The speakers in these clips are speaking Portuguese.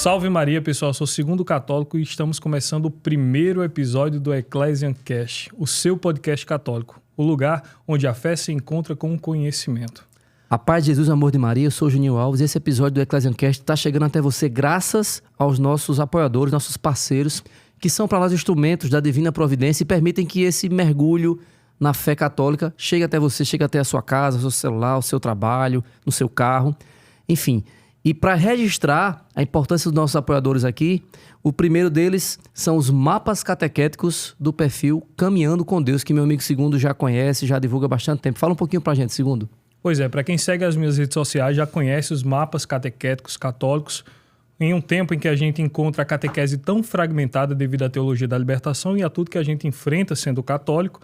Salve Maria, pessoal. Sou segundo católico e estamos começando o primeiro episódio do EcclesianCast, o seu podcast católico, o lugar onde a fé se encontra com o conhecimento. A paz de Jesus, amor de Maria, eu sou o Juninho Alves e esse episódio do EcclesianCast está chegando até você graças aos nossos apoiadores, nossos parceiros, que são para nós instrumentos da divina providência e permitem que esse mergulho na fé católica chegue até você, chegue até a sua casa, o seu celular, o seu trabalho, no seu carro, enfim. E para registrar a importância dos nossos apoiadores aqui, o primeiro deles são os mapas catequéticos do perfil Caminhando com Deus, que meu amigo Segundo já conhece, já divulga há bastante tempo. Fala um pouquinho para a gente, Segundo. Pois é, para quem segue as minhas redes sociais já conhece os mapas catequéticos católicos, em um tempo em que a gente encontra a catequese tão fragmentada devido à teologia da libertação e a tudo que a gente enfrenta sendo católico.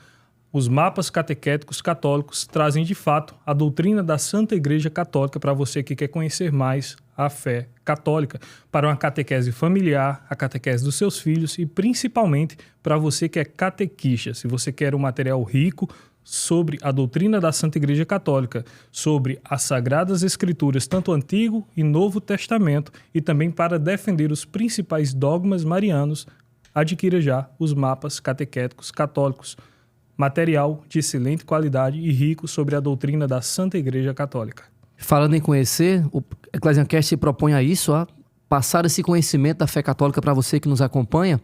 Os mapas catequéticos católicos trazem, de fato, a doutrina da Santa Igreja Católica para você que quer conhecer mais a fé católica, para uma catequese familiar, a catequese dos seus filhos e, principalmente, para você que é catequista. Se você quer um material rico sobre a doutrina da Santa Igreja Católica, sobre as Sagradas Escrituras, tanto Antigo e Novo Testamento, e também para defender os principais dogmas marianos, adquira já os mapas catequéticos católicos. Material de excelente qualidade e rico sobre a doutrina da Santa Igreja Católica. Falando em conhecer, o EcclesianCast se propõe a isso, a passar esse conhecimento da fé católica para você que nos acompanha.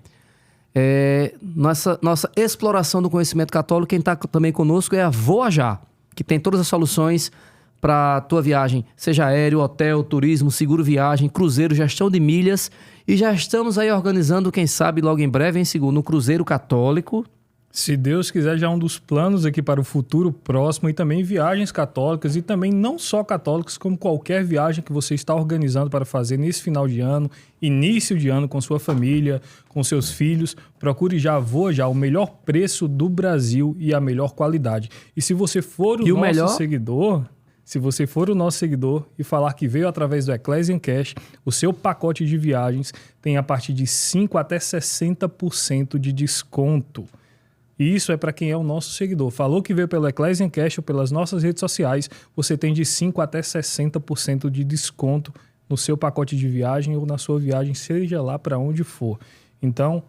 Nossa exploração do conhecimento católico, quem está também conosco é a Voajar, que tem todas as soluções para a tua viagem, seja aéreo, hotel, turismo, seguro viagem, cruzeiro, gestão de milhas. E já estamos aí organizando, quem sabe, logo em breve, um cruzeiro católico. Se Deus quiser, já é um dos planos aqui para o futuro próximo, e também viagens católicas, e também não só católicas, como qualquer viagem que você está organizando para fazer nesse final de ano, início de ano, com sua família, com seus filhos. Procure já a Voajar, o melhor preço do Brasil e a melhor qualidade. E se você for o nosso seguidor... Se você for o nosso seguidor e falar que veio através do EcclesianCast, o seu pacote de viagens tem a partir de 5% até 60% de desconto. E isso é para quem é o nosso seguidor. Falou que veio pelo EcclesianCast ou pelas nossas redes sociais, você tem de 5% até 60% de desconto no seu pacote de viagem ou na sua viagem, seja lá para onde for. Então,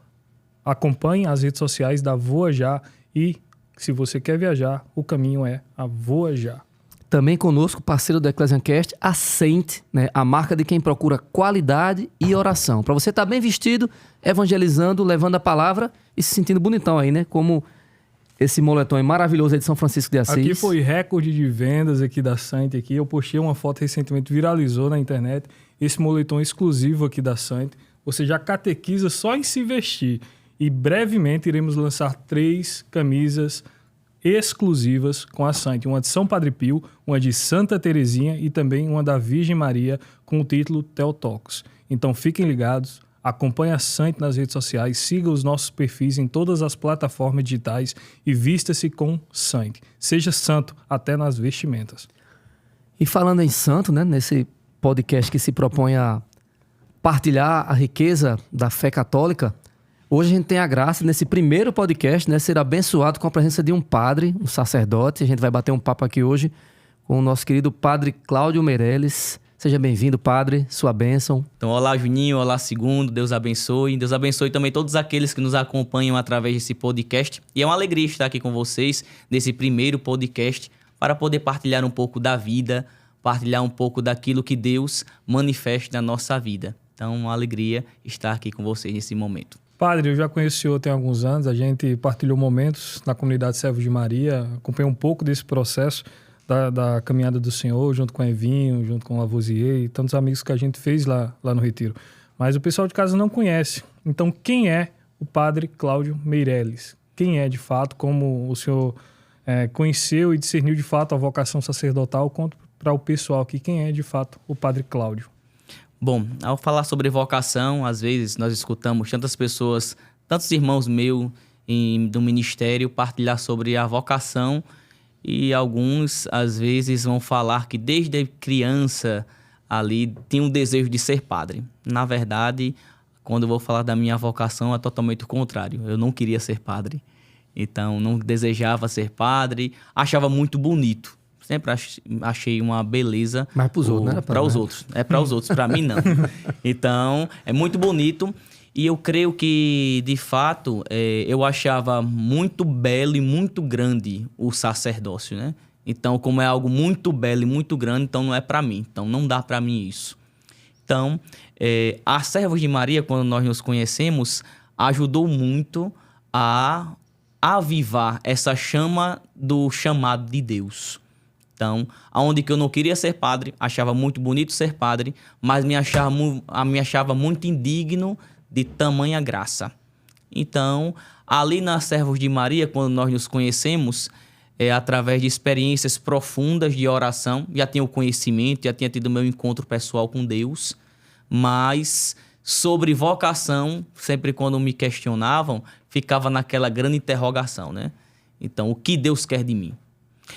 acompanhe as redes sociais da Voajar e, se você quer viajar, o caminho é a Voajar. Também conosco, parceiro do EcclesianCast, a Saint, né? A marca de quem procura qualidade e oração. Para você estar bem vestido, evangelizando, levando a palavra e se sentindo bonitão aí, né? Como esse moletom maravilhoso aí de São Francisco de Assis. Aqui foi recorde de vendas aqui da Saint. Aqui. Eu postei uma foto recentemente, viralizou na internet. Esse moletom exclusivo aqui da Saint. Você já catequiza só em se vestir. E brevemente iremos lançar 3 camisas exclusivas com a Saint, uma de São Padre Pio, uma de Santa Terezinha e também uma da Virgem Maria com o título Theotokos. Então fiquem ligados, acompanhe a Saint nas redes sociais, siga os nossos perfis em todas as plataformas digitais e vista-se com Saint. Seja santo até nas vestimentas. E falando em santo, né, nesse podcast que se propõe a partilhar a riqueza da fé católica, hoje a gente tem a graça, nesse primeiro podcast, né, ser abençoado com a presença de um padre, um sacerdote. A gente vai bater um papo aqui hoje com o nosso querido Padre Cláudio Meirelles. Seja bem-vindo, Padre, sua bênção. Então, olá, Juninho, olá, Segundo, Deus abençoe. Deus abençoe também todos aqueles que nos acompanham através desse podcast. E é uma alegria estar aqui com vocês nesse primeiro podcast para poder partilhar um pouco da vida, partilhar um pouco daquilo que Deus manifesta na nossa vida. Então, uma alegria estar aqui com vocês nesse momento. Padre, eu já conheço o senhor tem alguns anos, a gente partilhou momentos na comunidade Servos de Maria, acompanhei um pouco desse processo da caminhada do senhor, junto com o Evinho, junto com o Lavoisier e tantos amigos que a gente fez lá no Retiro. Mas o pessoal de casa não conhece. Então, quem é o Padre Cláudio Meirelles? Quem é, de fato, como o senhor conheceu e discerniu, de fato, a vocação sacerdotal? Conta para o pessoal aqui quem é, de fato, o Padre Cláudio. Bom, ao falar sobre vocação, às vezes nós escutamos tantas pessoas, tantos irmãos meus do ministério partilhar sobre a vocação e alguns, às vezes, vão falar que desde criança ali tinha um desejo de ser padre. Na verdade, quando eu vou falar da minha vocação, é totalmente o contrário. Eu não queria ser padre, então não desejava ser padre, achava muito bonito Sempre achei uma beleza. Mas pros outros, né? Para os outros. É para os outros, para mim não. Então, é muito bonito. E eu creio que, de fato, eu achava muito belo e muito grande o sacerdócio, né? Então, como é algo muito belo e muito grande, então não é para mim. Então, não dá para mim isso. Então, a Servos de Maria, quando nós nos conhecemos, ajudou muito a avivar essa chama do chamado de Deus. Então, aonde que eu não queria ser padre, achava muito bonito ser padre, mas me achava muito indigno de tamanha graça. Então, ali nas Servos de Maria, quando nós nos conhecemos, através de experiências profundas de oração, já tinha o conhecimento, já tinha tido meu encontro pessoal com Deus, mas sobre vocação, sempre quando me questionavam, ficava naquela grande interrogação, né? Então, o que Deus quer de mim?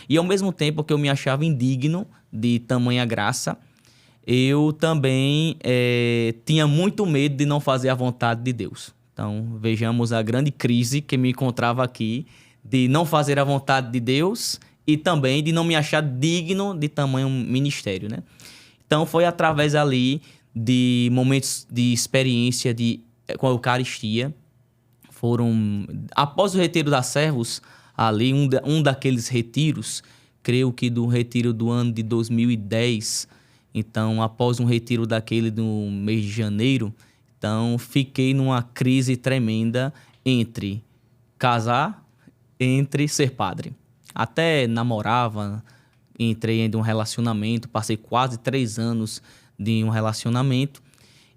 E ao mesmo tempo que eu me achava indigno de tamanha graça, eu também tinha muito medo de não fazer a vontade de Deus. Então, vejamos a grande crise que me encontrava aqui, de não fazer a vontade de Deus e também de não me achar digno de tamanho ministério, né? Então, foi através ali de momentos de experiência com a Eucaristia. Após o retiro das Servos, ali, um daqueles retiros, creio que do retiro do ano de 2010, então, após um retiro daquele do mês de janeiro, então, fiquei numa crise tremenda entre casar, entre ser padre. Até namorava, entrei em um relacionamento, passei quase 3 anos de um relacionamento,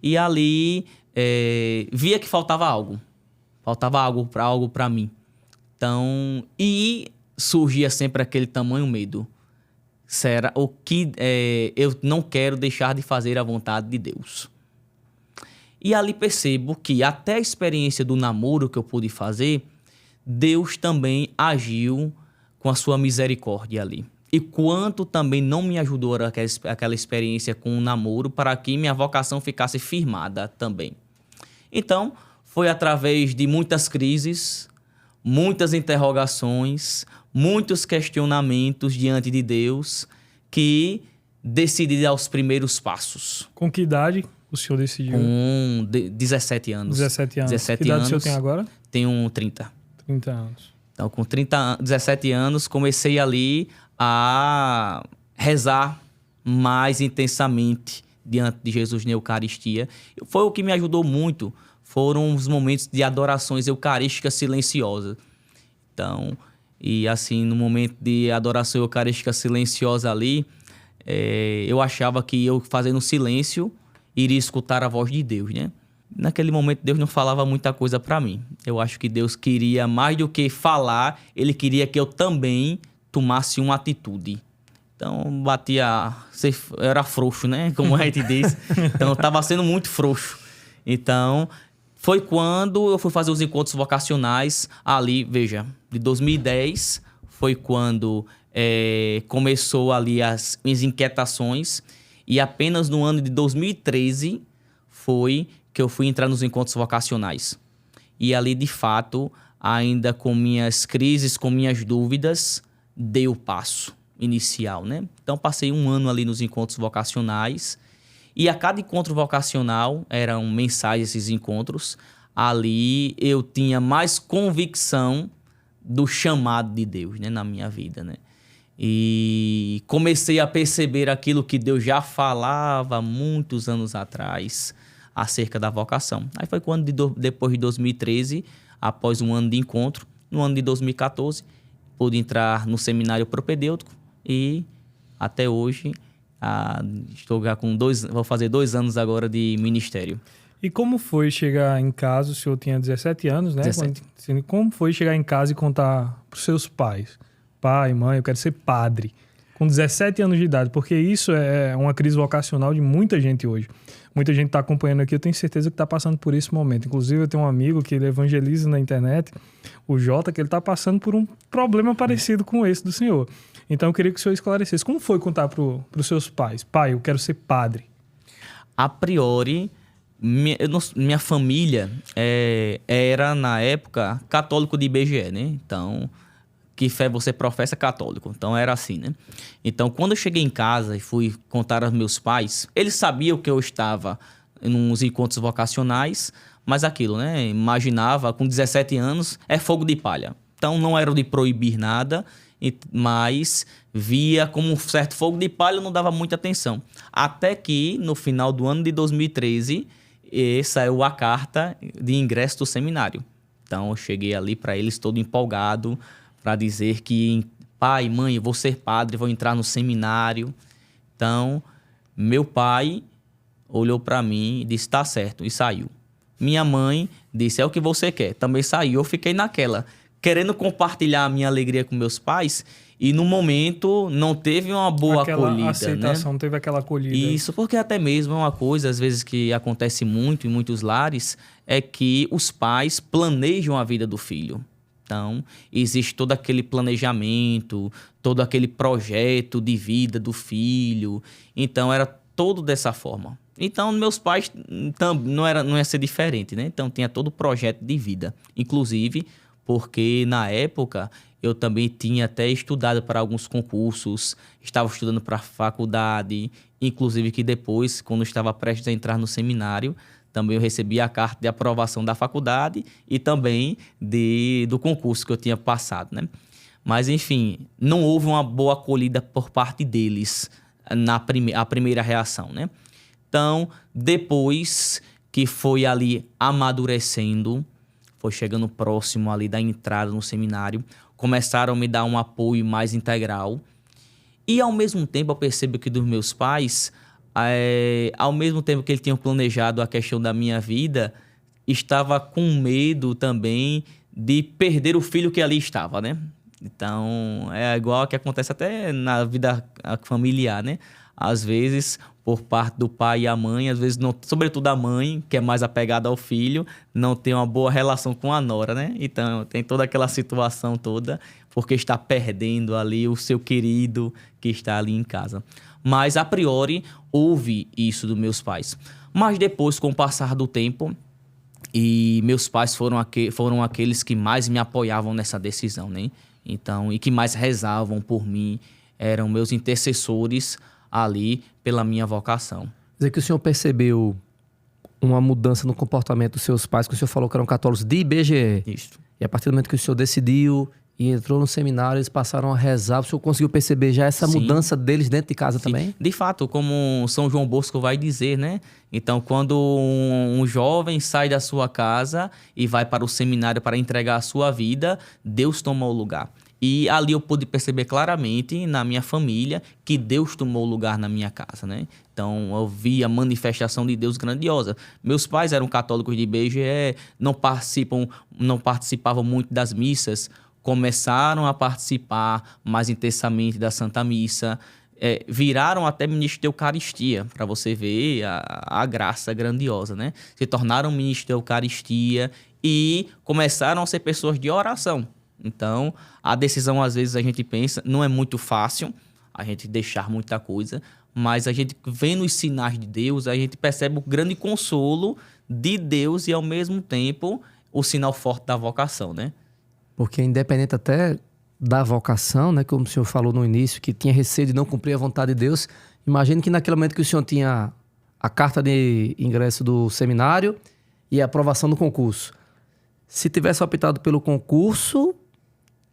e ali via que faltava algo para mim. Então, e surgia sempre aquele tamanho medo. Será o que eu não quero deixar de fazer a vontade de Deus. E ali percebo que até a experiência do namoro que eu pude fazer, Deus também agiu com a sua misericórdia ali. E quanto também não me ajudou aquela experiência com o namoro para que minha vocação ficasse firmada também. Então, foi através de muitas crises, muitas interrogações, muitos questionamentos diante de Deus que decidi dar os primeiros passos. Com que idade o senhor decidiu? Com 17 anos. 17 anos. 17 que idade anos, o senhor tem agora? Tenho 30. 30 anos. Então, com 17 anos, comecei ali a rezar mais intensamente diante de Jesus na Eucaristia. Foi o que me ajudou muito. Foram os momentos de adorações eucarísticas silenciosas. Então, e assim, no momento de adoração eucarística silenciosa ali, eu achava que eu fazendo silêncio iria escutar a voz de Deus, né? Naquele momento, Deus não falava muita coisa para mim. Eu acho que Deus queria, mais do que falar, Ele queria que eu também tomasse uma atitude. Então, eu era frouxo, né? Como a gente diz. Então, eu estava sendo muito frouxo. Então, foi quando eu fui fazer os encontros vocacionais ali, veja, de 2010, foi quando começou ali as minhas inquietações, e apenas no ano de 2013 foi que eu fui entrar nos encontros vocacionais. E ali, de fato, ainda com minhas crises, com minhas dúvidas, dei o passo inicial, né? Então, passei 1 ano ali nos encontros vocacionais, e a cada encontro vocacional, eram mensais esses encontros, ali eu tinha mais convicção do chamado de Deus, né, na minha vida, né? E comecei a perceber aquilo que Deus já falava muitos anos atrás acerca da vocação. Aí foi quando, depois de 2013, após 1 ano de encontro, no ano de 2014, pude entrar no seminário propedêutico e até hoje estou já com vou fazer 2 anos agora de ministério. E como foi chegar em casa? O senhor tinha 17 anos, né? 17. Como foi chegar em casa e contar para os seus pais? Pai, mãe, eu quero ser padre. Com 17 anos de idade, porque isso é uma crise vocacional de muita gente hoje. Muita gente está acompanhando aqui, eu tenho certeza que está passando por esse momento. Inclusive, eu tenho um amigo que ele evangeliza na internet, o Jota, que ele está passando por um problema parecido com esse do senhor. Então, eu queria que o senhor esclarecesse. Como foi contar para os seus pais? Pai, eu quero ser padre. A priori, minha família era, na época, católico de IBGE, né? Então, que fé você professa? Católico. Então era assim, né? Então quando eu cheguei em casa e fui contar aos meus pais, eles sabiam que eu estava nos encontros vocacionais, mas aquilo, né? Imaginava, com 17 anos, é fogo de palha. Então não era de proibir nada, mas via como um certo fogo de palha, não dava muita atenção. Até que, no final do ano de 2013, saiu a carta de ingresso do seminário. Então eu cheguei ali para eles todo empolgado, para dizer que pai, mãe, eu vou ser padre, vou entrar no seminário. Então, meu pai olhou para mim e disse, tá certo, e saiu. Minha mãe disse, é o que você quer. Também saiu, eu fiquei naquela, querendo compartilhar a minha alegria com meus pais, e no momento não teve uma boa acolhida, aceitação, né? não teve aquela acolhida. Isso, porque até mesmo é uma coisa, às vezes, que acontece muito em muitos lares, é que os pais planejam a vida do filho. Então, existe todo aquele planejamento, todo aquele projeto de vida do filho. Então, era todo dessa forma. Então, meus pais não ia ser diferente, né? Então, tinha todo o projeto de vida. Inclusive, porque na época eu também tinha até estudado para alguns concursos, estava estudando para a faculdade, inclusive que depois, quando estava prestes a entrar no seminário, também eu recebi a carta de aprovação da faculdade e também do concurso que eu tinha passado, né? Mas, enfim, não houve uma boa acolhida por parte deles a primeira reação, né? Então, depois que foi ali amadurecendo, foi chegando próximo ali da entrada no seminário, começaram a me dar um apoio mais integral. E, ao mesmo tempo, eu percebo que dos meus pais, ao mesmo tempo que eles tinham planejado a questão da minha vida, estava com medo também de perder o filho que ali estava, né? Então, é igual que acontece até na vida familiar, né? Às vezes, por parte do pai e a mãe, às vezes, sobretudo a mãe, que é mais apegada ao filho, não tem uma boa relação com a nora, né? Então, tem toda aquela situação toda, porque está perdendo ali o seu querido que está ali em casa. Mas, a priori, houve isso dos meus pais. Mas depois, com o passar do tempo, e meus pais foram aqueles que mais me apoiavam nessa decisão, né? Então, e que mais rezavam por mim, eram meus intercessores ali pela minha vocação. Quer dizer que o senhor percebeu uma mudança no comportamento dos seus pais, que o senhor falou que eram católicos de IBGE. Isso. E a partir do momento que o senhor decidiu e entrou no seminário, eles passaram a rezar. O senhor conseguiu perceber já essa Sim. mudança deles dentro de casa Sim. também? De fato, como São João Bosco vai dizer, né? Então, quando um jovem sai da sua casa e vai para o seminário para entregar a sua vida, Deus toma o lugar. E ali eu pude perceber claramente na minha família que Deus tomou lugar na minha casa, né? Então eu vi a manifestação de Deus grandiosa. Meus pais eram católicos de IBGE, não participavam muito das missas, começaram a participar mais intensamente da Santa Missa, viraram até ministro de Eucaristia, para você ver a graça grandiosa, né? Se tornaram ministro de Eucaristia e começaram a ser pessoas de oração. Então, a decisão, às vezes, a gente pensa, não é muito fácil a gente deixar muita coisa, mas a gente vendo os sinais de Deus, a gente percebe o grande consolo de Deus e, ao mesmo tempo, o sinal forte da vocação, né? Porque independente até da vocação, né, como o senhor falou no início, que tinha receio de não cumprir a vontade de Deus, imagine que naquele momento que o senhor tinha a carta de ingresso do seminário e a aprovação do concurso. Se tivesse optado pelo concurso,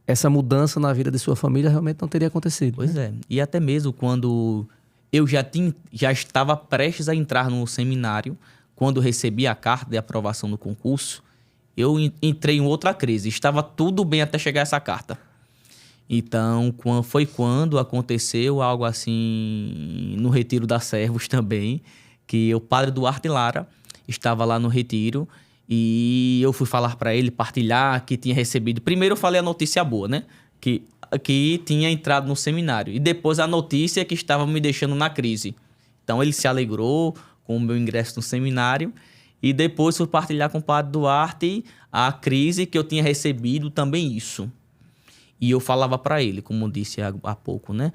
essa mudança na vida de sua família realmente não teria acontecido. Pois é. E até mesmo quando eu já estava prestes a entrar no seminário, quando recebi a carta de aprovação do concurso, eu entrei em outra crise. Estava tudo bem até chegar essa carta. Então, foi quando aconteceu algo assim no Retiro da Servos também, que o padre Duarte Lara estava lá no retiro e eu fui falar para ele, partilhar que tinha recebido. Primeiro eu falei a notícia boa, né? Que tinha entrado no seminário. E depois a notícia que estava me deixando na crise. Então ele se alegrou com o meu ingresso no seminário. E depois fui partilhar com o padre Duarte a crise que eu tinha recebido, também isso. E eu falava para ele, como eu disse há pouco, né?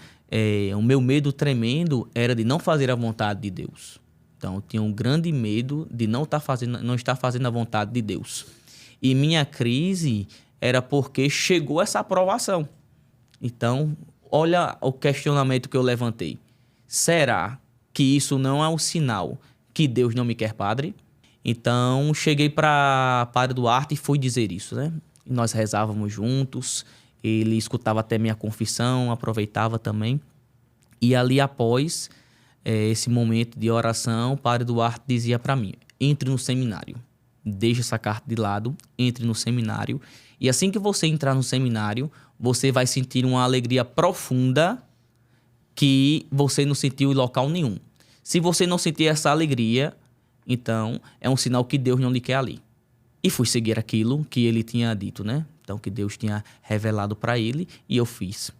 O meu medo tremendo era de não fazer a vontade de Deus. Então, eu tinha um grande medo de não estar fazendo a vontade de Deus. E minha crise era porque chegou essa aprovação. Então, olha o questionamento que eu levantei. Será que isso não é um sinal que Deus não me quer padre? Então, cheguei para Padre Duarte e fui dizer isso, né? E nós rezávamos juntos, ele escutava até minha confissão, aproveitava também. E ali após esse momento de oração, o Padre Duarte dizia para mim, entre no seminário. Deixa essa carta de lado, entre no seminário. E assim que você entrar no seminário, você vai sentir uma alegria profunda que você não sentiu em local nenhum. Se você não sentir essa alegria, então é um sinal que Deus não lhe quer ali. E fui seguir aquilo que ele tinha dito, né? Então, que Deus tinha revelado para ele, e eu fiz.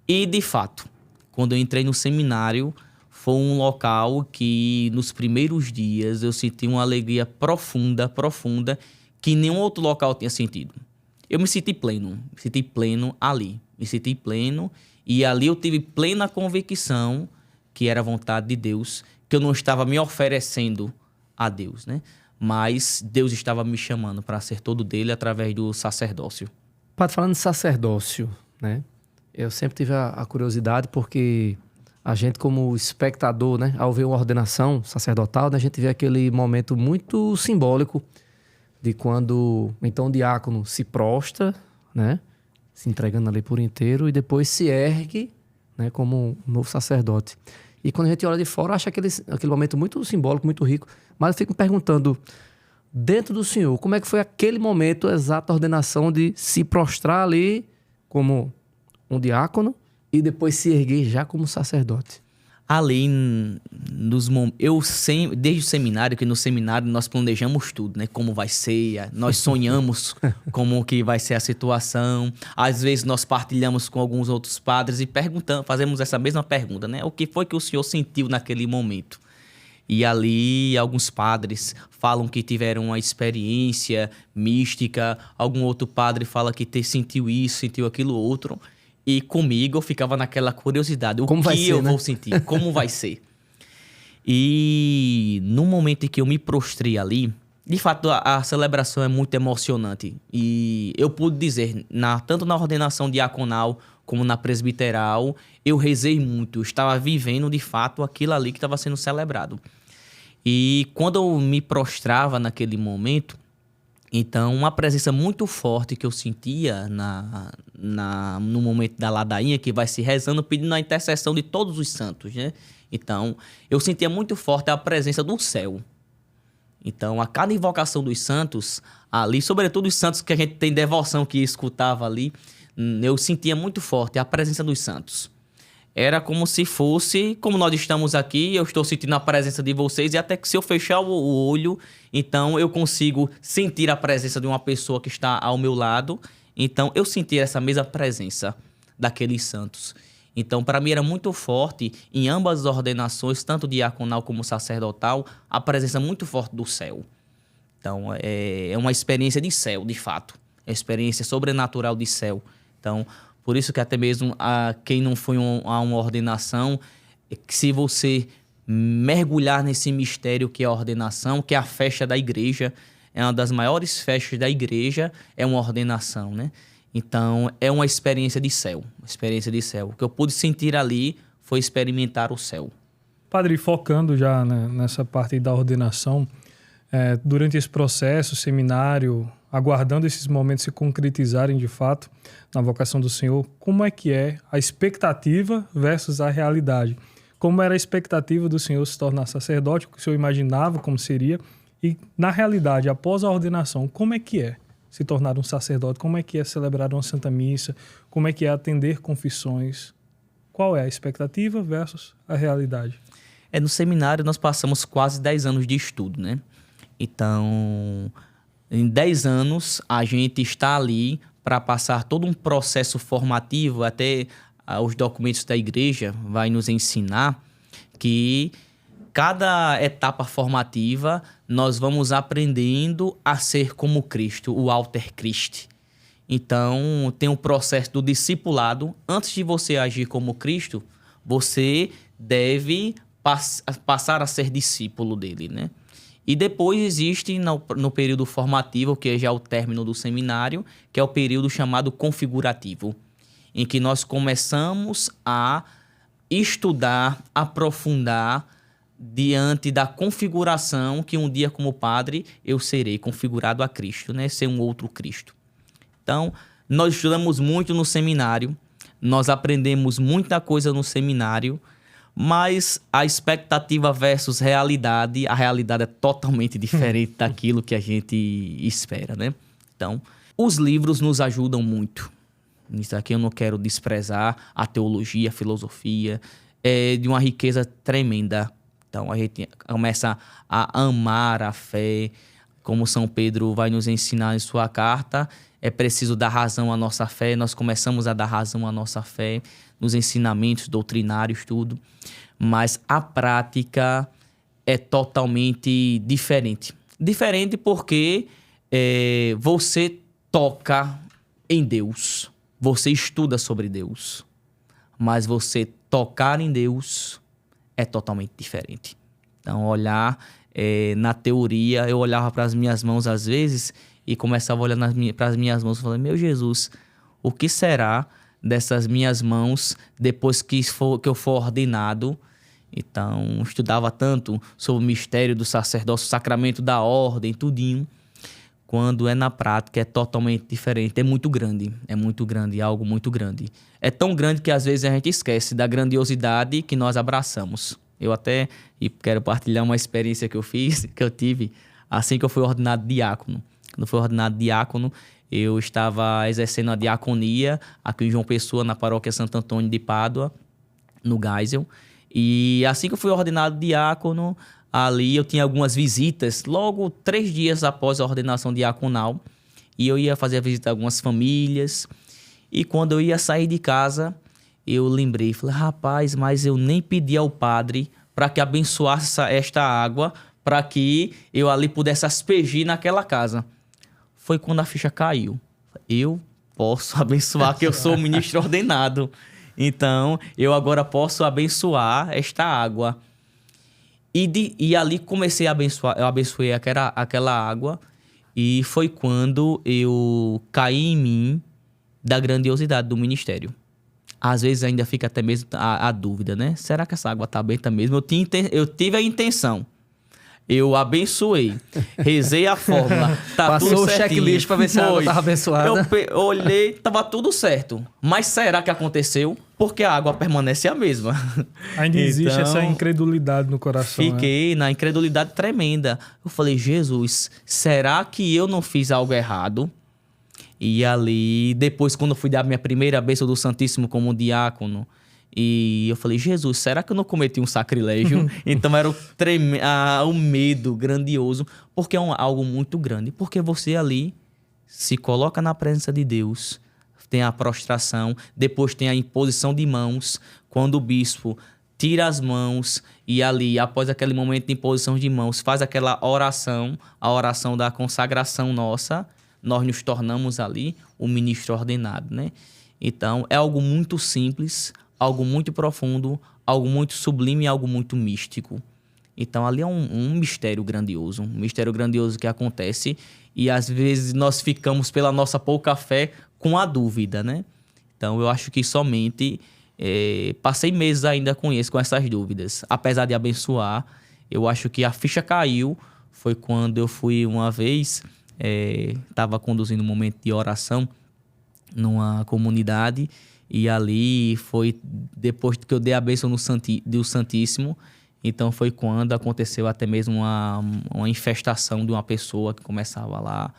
E, de fato, quando eu entrei no seminário, foi um local que, nos primeiros dias, eu senti uma alegria profunda, que nenhum outro local tinha sentido. Eu me senti pleno ali. Me senti pleno, e ali eu tive plena convicção que era a vontade de Deus, que eu não estava me oferecendo a Deus, né? Mas Deus estava me chamando para ser todo dele através do sacerdócio. Padre, falando de sacerdócio, né? Eu sempre tive a curiosidade porque a gente, como espectador, né, ao ver uma ordenação sacerdotal, né, a gente vê aquele momento muito simbólico de quando, então, o diácono se prostra, né, se entregando ali por inteiro, e depois se ergue, né, como um novo sacerdote. E quando a gente olha de fora, acha aquele momento muito simbólico, muito rico. Mas eu fico me perguntando, dentro do senhor, como é que foi aquele momento exato da ordenação de se prostrar ali como um diácono e depois se erguer já como sacerdote? Ali, desde o seminário, que no seminário nós planejamos tudo, né? Como vai ser, nós sonhamos como que vai ser a situação. Às vezes nós partilhamos com alguns outros padres e fazemos essa mesma pergunta, né? O que foi que o senhor sentiu naquele momento? E ali alguns padres falam que tiveram uma experiência mística, algum outro padre fala que sentiu isso, sentiu aquilo outro. E comigo eu ficava naquela curiosidade. O que eu vou sentir? Como vai ser? E no momento em que eu me prostrei ali, de fato a celebração é muito emocionante. E eu pude dizer, tanto na ordenação diaconal como na presbiteral, eu rezei muito. Eu estava vivendo de fato aquilo ali que estava sendo celebrado. E quando eu me prostrava naquele momento, então, uma presença muito forte que eu sentia no momento da ladainha, que vai se rezando, pedindo a intercessão de todos os santos, né? Então, eu sentia muito forte a presença do céu. Então, a cada invocação dos santos, ali, sobretudo os santos que a gente tem devoção, que escutava ali, eu sentia muito forte a presença dos santos. Era como se fosse, como nós estamos aqui, eu estou sentindo a presença de vocês, e até que se eu fechar o olho, então eu consigo sentir a presença de uma pessoa que está ao meu lado. Então eu senti essa mesma presença daqueles santos. Então para mim era muito forte, em ambas as ordenações, tanto diaconal como sacerdotal, a presença muito forte do céu. Então é uma experiência de céu, de fato. É uma experiência sobrenatural de céu. Então, por isso que até mesmo quem não foi a uma ordenação, que se você mergulhar nesse mistério que é a ordenação, que é a festa da igreja, é uma das maiores festas da igreja, é uma ordenação, né? Então, é uma experiência de céu, O que eu pude sentir ali foi experimentar o céu. Padre, focando já, né, nessa parte aí da ordenação, durante esse processo, seminário, aguardando esses momentos se concretizarem de fato na vocação do Senhor, como é que é a expectativa versus a realidade? Como era a expectativa do Senhor se tornar sacerdote, o que o Senhor imaginava como seria, e na realidade, após a ordenação, como é que é se tornar um sacerdote? Como é que é celebrar uma Santa Missa? Como é que é atender confissões? Qual é a expectativa versus a realidade? No seminário nós passamos quase 10 anos de estudo, né? Então, em 10 anos, a gente está ali para passar todo um processo formativo, até os documentos da igreja vai nos ensinar que cada etapa formativa nós vamos aprendendo a ser como Cristo, o Alter Christi. Então, tem o processo do discipulado. Antes de você agir como Cristo, você deve passar a ser discípulo dele, né? E depois existe no período formativo, que é já o término do seminário, que é o período chamado configurativo. em que nós começamos a estudar, aprofundar diante da configuração que um dia como padre eu serei configurado a Cristo, né? Ser um outro Cristo. Então, nós estudamos muito no seminário, nós aprendemos muita coisa no seminário, mas a expectativa versus realidade, a realidade é totalmente diferente daquilo que a gente espera, né? Então, os livros nos ajudam muito. Isso aqui eu não quero desprezar a teologia, a filosofia, é de uma riqueza tremenda. Então, a gente começa a amar a fé, como São Pedro vai nos ensinar em sua carta, é preciso dar razão à nossa fé, nós começamos a dar razão à nossa fé, nos ensinamentos doutrinários, tudo, mas a prática é totalmente diferente. Diferente porque você toca em Deus, você estuda sobre Deus, mas você tocar em Deus é totalmente diferente. Então, olhar na teoria, eu olhava para as minhas mãos às vezes e começava a olhar para as minhas mãos e falava, meu Jesus, o que será dessas minhas mãos depois que eu for ordenado? Então, estudava tanto sobre o mistério do sacerdócio, o sacramento da ordem, tudinho. Quando é na prática, é totalmente diferente. É muito grande, é algo muito grande. É tão grande que às vezes a gente esquece da grandiosidade que nós abraçamos. Eu até quero partilhar uma experiência que eu tive assim que eu fui ordenado diácono. Quando eu fui ordenado diácono, eu estava exercendo a diaconia aqui em João Pessoa, na paróquia Santo Antônio de Pádua, no Geisel. E assim que eu fui ordenado diácono, ali eu tinha algumas visitas, logo 3 dias após a ordenação diaconal. E eu ia fazer a visita a algumas famílias. E quando eu ia sair de casa, eu lembrei, falei, rapaz, mas eu nem pedi ao padre para que abençoasse esta água, para que eu ali pudesse aspergir naquela casa. Foi quando a ficha caiu. Eu posso abençoar, que eu sou ministro ordenado. Então, eu agora posso abençoar esta água. E ali comecei a abençoar, eu abençoei aquela água, e foi quando eu caí em mim da grandiosidade do ministério. Às vezes ainda fica até mesmo a dúvida, né? Será que essa água está benta mesmo? Eu tive a intenção. Eu abençoei, rezei a fórmula, tá Passou tudo o certinho. checklist para ver se a água estava abençoada. Eu olhei, tava tudo certo. Mas será que aconteceu? Porque a água permanece a mesma. Ainda existe essa incredulidade no coração. Fiquei na incredulidade tremenda. Eu falei, Jesus, será que eu não fiz algo errado? E ali, depois, quando eu fui dar minha primeira bênção do Santíssimo como diácono, e eu falei, Jesus, será que eu não cometi um sacrilégio? Então era o medo grandioso, porque é algo muito grande. Porque você ali se coloca na presença de Deus, tem a prostração, depois tem a imposição de mãos, quando o bispo tira as mãos e ali, após aquele momento de imposição de mãos, faz aquela oração, a oração da consagração nossa, nós nos tornamos ali o ministro ordenado, né? Então, é algo muito simples, algo muito profundo, algo muito sublime e algo muito místico. Então, ali é um mistério grandioso que acontece, e às vezes nós ficamos, pela nossa pouca fé, com a dúvida, né? Então, eu acho que somente passei meses ainda com essas dúvidas. Apesar de abençoar, eu acho que a ficha caiu. Foi quando eu fui uma vez, estava conduzindo um momento de oração numa comunidade, e ali foi depois que eu dei a bênção do Santíssimo. Então foi quando aconteceu até mesmo uma infestação de uma pessoa que começava lá.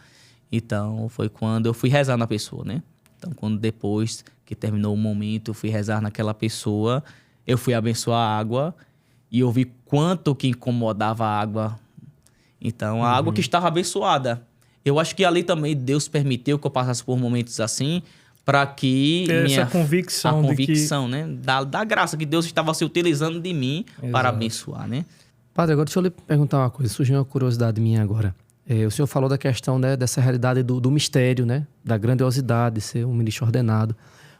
Então foi quando eu fui rezar na pessoa, né? Então quando depois que terminou o momento, eu fui rezar naquela pessoa, eu fui abençoar a água e eu vi quanto que incomodava a água. Então a água que estava abençoada. Eu acho que ali também Deus permitiu que eu passasse por momentos assim, para que essa convicção, né? Da graça que Deus estava se utilizando de mim para abençoar, né? Padre, agora deixa eu lhe perguntar uma coisa. Surgiu uma curiosidade minha agora. O senhor falou da questão, né, dessa realidade do mistério, né? Da grandiosidade de ser um ministro ordenado.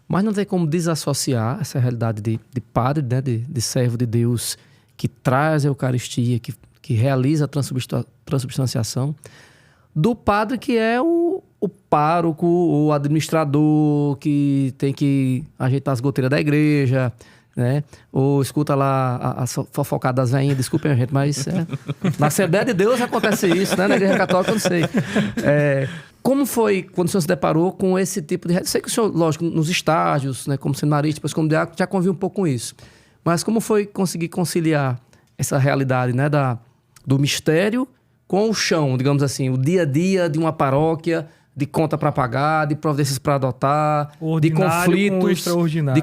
Mas não tem como desassociar essa realidade de padre, né? De servo de Deus, que traz a Eucaristia, que realiza a transubstanciação, do padre que é o o pároco, o administrador que tem que ajeitar as goteiras da igreja, né? Ou escuta lá a fofocada das veinhas, desculpem a gente, mas na Assembleia de Deus acontece isso, né? Na Igreja Católica eu não sei. Como foi quando o senhor se deparou com esse tipo de... Eu sei que o senhor, lógico, nos estágios, né, como seminarista, depois como diácono, já conviveu um pouco com isso. Mas como foi conseguir conciliar essa realidade, né, do mistério com o chão, digamos assim, o dia a dia de uma paróquia, de conta para pagar, de providências para adotar, de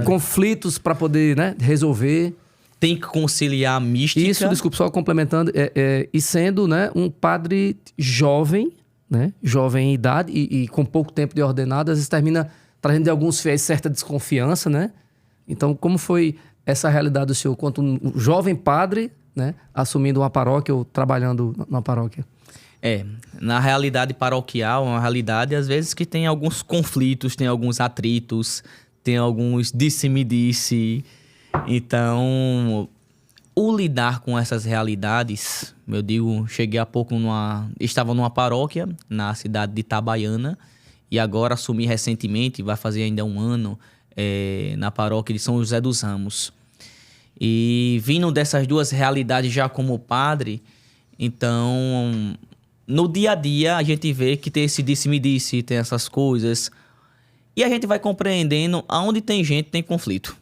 conflitos para poder, né, resolver. Tem que conciliar a mística. Isso, desculpa, só complementando, e sendo, né, um padre jovem, né, jovem em idade e com pouco tempo de ordenado, às vezes termina trazendo de alguns fiéis certa desconfiança, né? Então, como foi essa realidade do senhor quanto um jovem padre, né, assumindo uma paróquia ou trabalhando na paróquia? Na realidade paroquial, é uma realidade, às vezes, que tem alguns conflitos, tem alguns atritos, tem alguns disse-me-disse. Então, o lidar com essas realidades, eu digo, cheguei há pouco estava numa paróquia na cidade de Itabaiana e agora assumi recentemente, vai fazer ainda um ano, na paróquia de São José dos Ramos. E vindo dessas duas realidades já como padre, então, no dia a dia a gente vê que tem esse disse-me-disse, tem essas coisas, e a gente vai compreendendo aonde tem gente, tem conflito.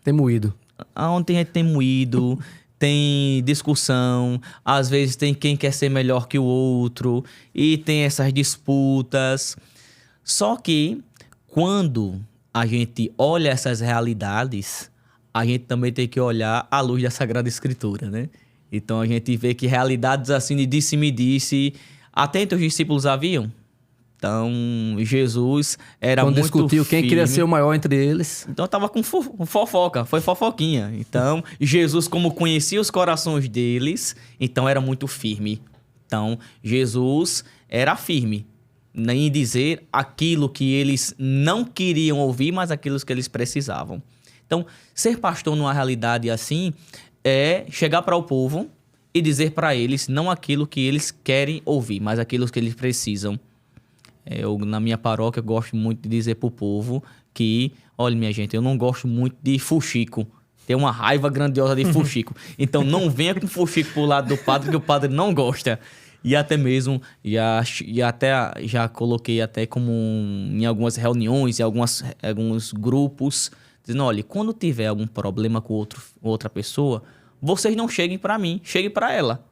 Tem moído. Aonde tem gente, tem moído, tem discussão, às vezes tem quem quer ser melhor que o outro, e tem essas disputas. Só que, quando a gente olha essas realidades, a gente também tem que olhar à luz da Sagrada Escritura, né? Então, a gente vê que realidades assim de disse-me-disse, até entre os discípulos haviam. Então, Jesus era quando muito discutiu quem queria ser o maior entre eles. Então, tava com fofoca, foi fofoquinha. Então, Jesus, como conhecia os corações deles, então era muito firme. Então, Jesus era firme em dizer aquilo que eles não queriam ouvir, mas aquilo que eles precisavam. Então, ser pastor numa realidade assim é chegar para o povo e dizer para eles não aquilo que eles querem ouvir, mas aquilo que eles precisam. Na minha paróquia, eu gosto muito de dizer pro povo que, olha, minha gente, eu não gosto muito de fuxico. Tenho uma raiva grandiosa de fuxico. Então, não venha com fuxico pro lado do padre, que o padre não gosta. E até mesmo, já coloquei até como em algumas reuniões, em alguns grupos, dizendo, olha, quando tiver algum problema com outra pessoa, vocês não cheguem para mim, cheguem para ela.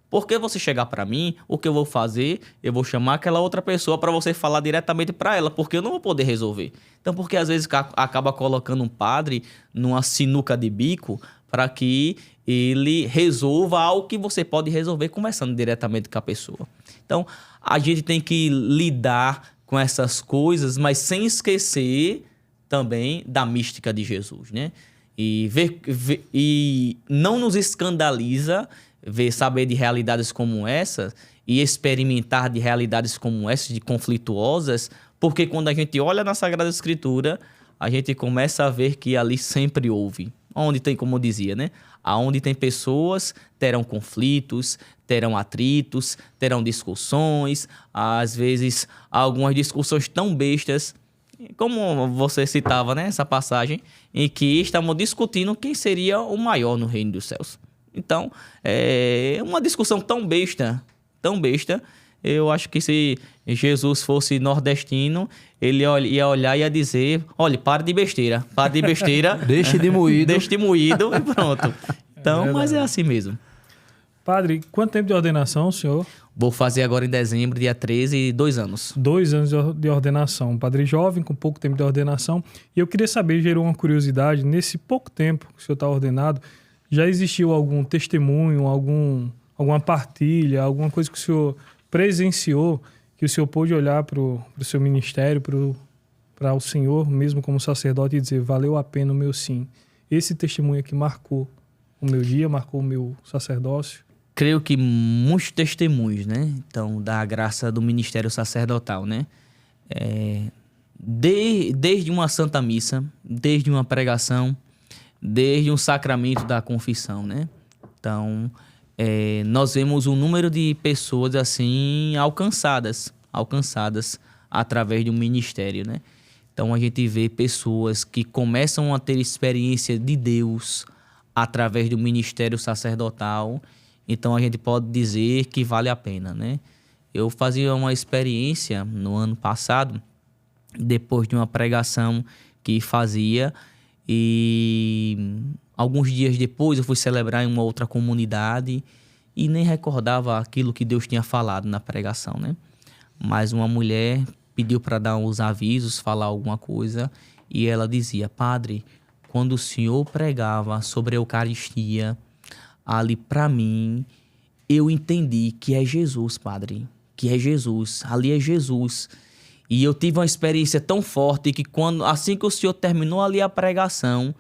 Porque você chegar para mim, o que eu vou fazer? Eu vou chamar aquela outra pessoa para você falar diretamente para ela, porque eu não vou poder resolver. Então, porque às vezes acaba colocando um padre numa sinuca de bico para que ele resolva algo que você pode resolver conversando diretamente com a pessoa. Então, a gente tem que lidar com essas coisas, mas sem esquecer também da mística de Jesus, né? E não nos escandaliza saber de realidades como essa e experimentar de realidades como essas, de conflituosas, porque quando a gente olha na Sagrada Escritura, a gente começa a ver que ali sempre houve. Onde tem, como eu dizia, né? Aonde tem pessoas, terão conflitos, terão atritos, terão discussões, às vezes algumas discussões tão bestas, como você citava, né? Essa passagem, em que estavam discutindo quem seria o maior no reino dos céus. Então, é uma discussão tão besta, eu acho que se Jesus fosse nordestino, ele ia olhar e ia dizer, olha, para de besteira. Deixe de moído. Deixe de moído e pronto. Então, mas é assim mesmo. Padre, quanto tempo de ordenação o senhor? Vou fazer agora em dezembro, dia 13, 2 anos. 2 anos de ordenação. Um padre jovem, com pouco tempo de ordenação. E eu queria saber, gerou uma curiosidade, nesse pouco tempo que o senhor está ordenado, já existiu algum testemunho, alguma partilha, alguma coisa que o senhor presenciou, que o senhor pôde olhar para o seu ministério, para o senhor, mesmo como sacerdote, e dizer, valeu a pena o meu sim. Esse testemunho aqui marcou o meu dia, marcou o meu sacerdócio? Creio que muitos testemunhos, né? Então, da graça do ministério sacerdotal, né? Desde uma santa missa, desde uma pregação, desde um sacramento da confissão, né? Então, nós vemos um número de pessoas, assim, alcançadas através de um ministério, né? Então a gente vê pessoas que começam a ter experiência de Deus através do ministério sacerdotal. Então a gente pode dizer que vale a pena, né? Eu fazia uma experiência no ano passado, depois de uma pregação que fazia, e alguns dias depois eu fui celebrar em uma outra comunidade e nem recordava aquilo que Deus tinha falado na pregação, né? Mas uma mulher pediu para dar uns avisos, falar alguma coisa, e ela dizia: padre, quando o senhor pregava sobre a Eucaristia, ali para mim, eu entendi que é Jesus, padre, que é Jesus, ali é Jesus. E eu tive uma experiência tão forte que assim que o senhor terminou ali a pregação,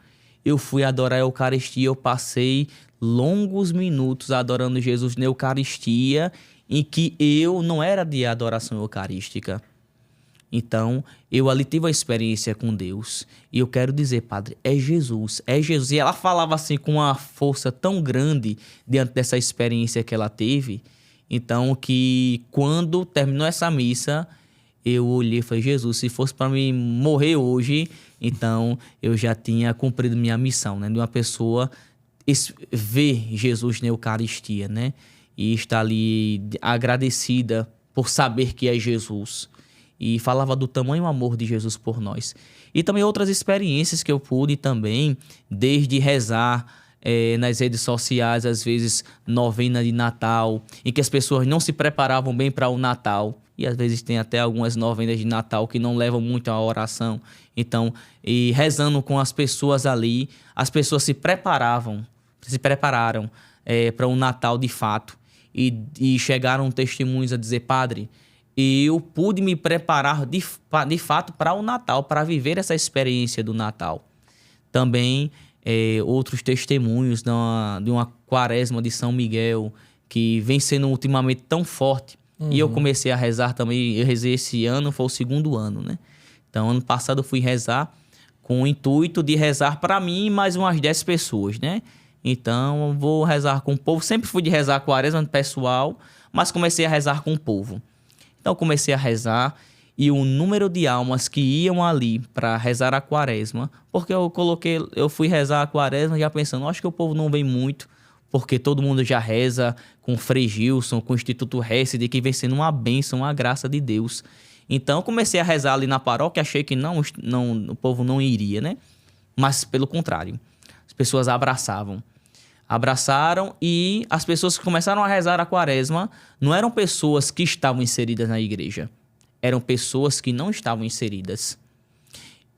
eu fui adorar a Eucaristia, eu passei longos minutos adorando Jesus na Eucaristia, em que eu não era de adoração eucarística. Então, eu ali tive uma experiência com Deus. E eu quero dizer, padre, é Jesus, é Jesus. E ela falava assim com uma força tão grande diante dessa experiência que ela teve. Então, que quando terminou essa missa, eu olhei e falei: Jesus, se fosse para mim morrer hoje, então eu já tinha cumprido minha missão, né? De uma pessoa ver Jesus na Eucaristia, né? E estar ali agradecida por saber que é Jesus. E falava do tamanho amor de Jesus por nós. E também outras experiências que eu pude também, desde rezar nas redes sociais, às vezes novena de Natal, em que as pessoas não se preparavam bem para o Natal. E às vezes tem até algumas novenas de Natal que não levam muito à oração. Então, e rezando com as pessoas ali, as pessoas se prepararam para um Natal de fato. E chegaram testemunhos a dizer: padre, eu pude me preparar de fato para o Natal, para viver essa experiência do Natal. Também outros testemunhos de uma quaresma de São Miguel, que vem sendo ultimamente tão forte. E eu comecei a rezar também, eu rezei esse ano, foi o 2º ano, né? Então, ano passado eu fui rezar com o intuito de rezar para mim e mais umas 10 pessoas, né? Então, eu vou rezar com o povo. Sempre fui de rezar quaresma pessoal, mas comecei a rezar com o povo. Então, comecei a rezar e o número de almas que iam ali para rezar a quaresma, porque eu fui rezar a quaresma já pensando, acho que o povo não vem muito, porque todo mundo já reza com o Frei Gilson, com o Instituto Hesed, que vem sendo uma bênção, uma graça de Deus. Então, eu comecei a rezar ali na paróquia, achei que não, o povo não iria, né? Mas, pelo contrário, as pessoas abraçaram e as pessoas que começaram a rezar a quaresma não eram pessoas que estavam inseridas na igreja, eram pessoas que não estavam inseridas.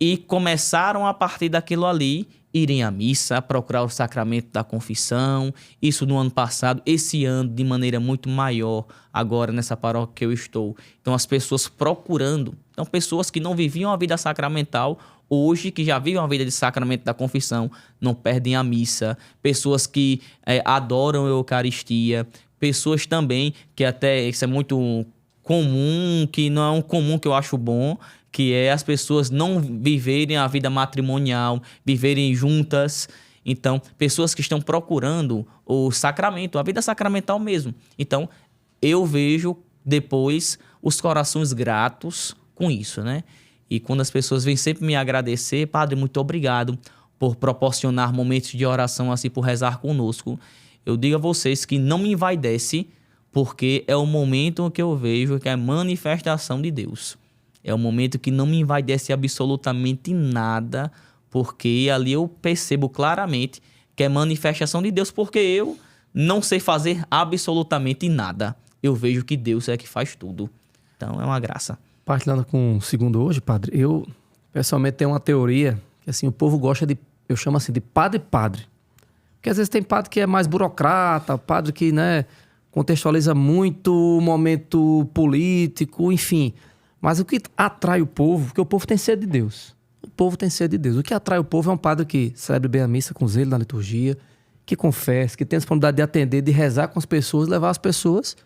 E começaram a partir daquilo ali, irem à missa, procurar o sacramento da confissão, isso no ano passado, esse ano de maneira muito maior, agora nessa paróquia que eu estou. Então as pessoas procurando, então pessoas que não viviam a vida sacramental, hoje que já vivem a vida de sacramento da confissão, não perdem a missa, pessoas que adoram a Eucaristia, pessoas também que até, isso é muito comum, que não é um comum que eu acho bom, que é as pessoas não viverem a vida matrimonial, viverem juntas. Então, pessoas que estão procurando o sacramento, a vida sacramental mesmo. Então, eu vejo depois os corações gratos com isso, né? E quando as pessoas vêm sempre me agradecer, padre, muito obrigado por proporcionar momentos de oração assim, por rezar conosco. Eu digo a vocês que não me envaidece, porque é o momento que eu vejo que é manifestação de Deus. É um momento que não me envaidece absolutamente nada, porque ali eu percebo claramente que é manifestação de Deus, porque eu não sei fazer absolutamente nada. Eu vejo que Deus é que faz tudo. Então, é uma graça. Partilhando com o segundo hoje, padre, eu pessoalmente tenho uma teoria que assim, o povo gosta de, eu chamo assim de padre. Porque às vezes tem padre que é mais burocrata, padre que, né, contextualiza muito o momento político, enfim. Mas o que atrai o povo, porque o povo tem sede de Deus. O povo tem sede de Deus. O que atrai o povo é um padre que celebre bem a missa com zelo na liturgia, que confesse, que tem a disponibilidade de atender, de rezar com as pessoas, levar as pessoas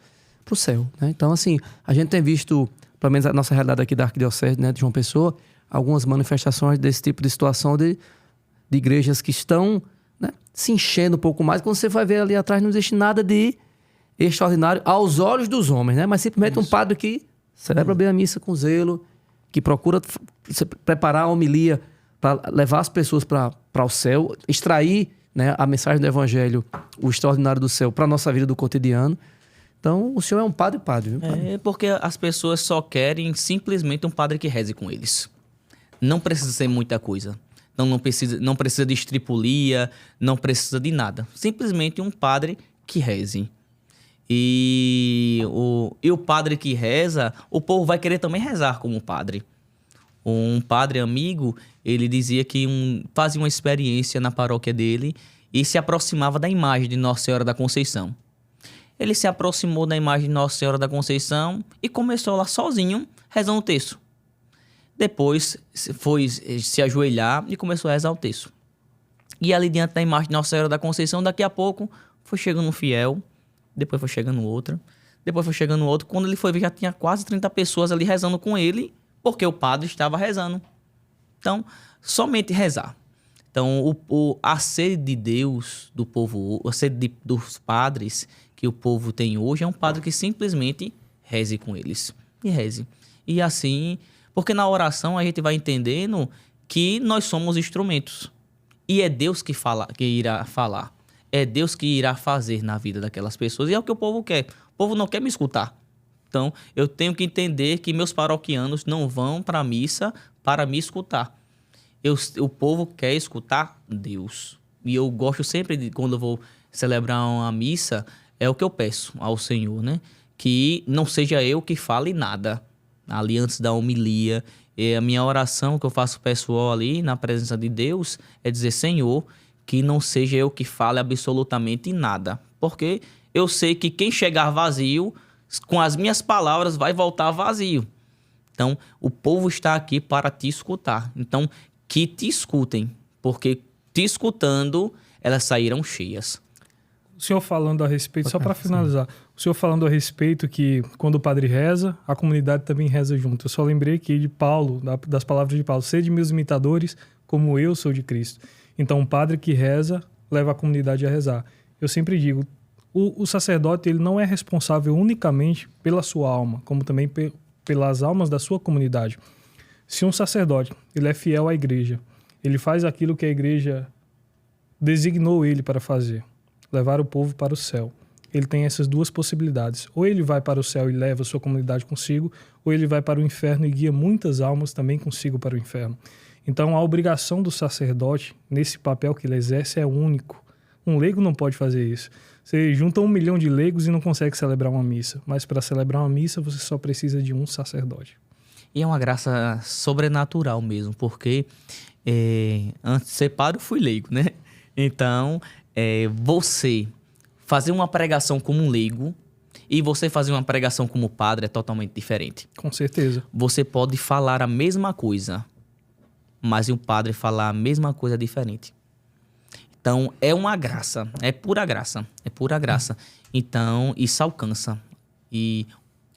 para o céu, né? Então, assim, a gente tem visto, pelo menos a nossa realidade aqui da Arquidiocese, né, de João Pessoa, algumas manifestações desse tipo de situação de igrejas que estão, né, se enchendo um pouco mais. Quando você vai ver ali atrás, não existe nada de extraordinário aos olhos dos homens, né? Mas simplesmente um padre que Celebra bem a missa com zelo, que procura preparar a homilia para levar as pessoas para o céu, extrair, né, a mensagem do Evangelho, o extraordinário do céu, para a nossa vida do cotidiano. Então, o senhor é um padre, viu? É porque as pessoas só querem simplesmente um padre que reze com eles. Não precisa ser muita coisa. Então, não precisa de estripulia, não precisa de nada. Simplesmente um padre que reze. E o padre que reza, o povo vai querer também rezar como o padre. Um padre amigo, ele dizia que fazia uma experiência na paróquia dele e se aproximava da imagem de Nossa Senhora da Conceição. Ele se aproximou da imagem de Nossa Senhora da Conceição e começou lá sozinho, rezando o terço. Depois foi se ajoelhar e começou a rezar o terço. E ali diante da imagem de Nossa Senhora da Conceição, daqui a pouco, foi chegando um fiel, depois foi chegando outra, depois foi chegando outro. Quando ele foi ver, já tinha quase 30 pessoas ali rezando com ele, porque o padre estava rezando. Então, somente rezar. Então, a sede de Deus, do povo, a sede dos padres que o povo tem hoje é um padre que simplesmente reze com eles. E reze. E assim, porque na oração a gente vai entendendo que nós somos instrumentos. E é Deus que irá falar. É Deus que irá fazer na vida daquelas pessoas. E é o que o povo quer. O povo não quer me escutar. Então, eu tenho que entender que meus paroquianos não vão para a missa para me escutar. O povo quer escutar Deus. E eu gosto sempre, quando eu vou celebrar uma missa, é o que eu peço ao Senhor, né? Que não seja eu que fale nada ali antes da homilia. E a minha oração que eu faço pessoal ali, na presença de Deus, é dizer: Senhor, que não seja eu que fale absolutamente nada. Porque eu sei que quem chegar vazio, com as minhas palavras, vai voltar vazio. Então, o povo está aqui para te escutar. Então, que te escutem, porque te escutando, elas sairão cheias. O senhor falando a respeito, só para finalizar, o senhor falando a respeito que quando o padre reza, a comunidade também reza junto. Eu só lembrei aqui de Paulo, das palavras de Paulo: sede meus imitadores, como eu sou de Cristo. Então, um padre que reza, leva a comunidade a rezar. Eu sempre digo, o sacerdote ele não é responsável unicamente pela sua alma, como também pelas almas da sua comunidade. Se um sacerdote ele é fiel à igreja, ele faz aquilo que a igreja designou ele para fazer, levar o povo para o céu. Ele tem essas duas possibilidades. Ou ele vai para o céu e leva a sua comunidade consigo, ou ele vai para o inferno e guia muitas almas também consigo para o inferno. Então, a obrigação do sacerdote, nesse papel que ele exerce, é único. Um leigo não pode fazer isso. Você junta 1 milhão de leigos e não consegue celebrar uma missa. Mas para celebrar uma missa, você só precisa de um sacerdote. E é uma graça sobrenatural mesmo, porque antes de ser padre, eu fui leigo, né? Então, você fazer uma pregação como um leigo e você fazer uma pregação como padre é totalmente diferente. Com certeza. Você pode falar a mesma coisa, mas um padre falar a mesma coisa diferente. Então, é uma graça, é pura graça, Então, isso alcança. E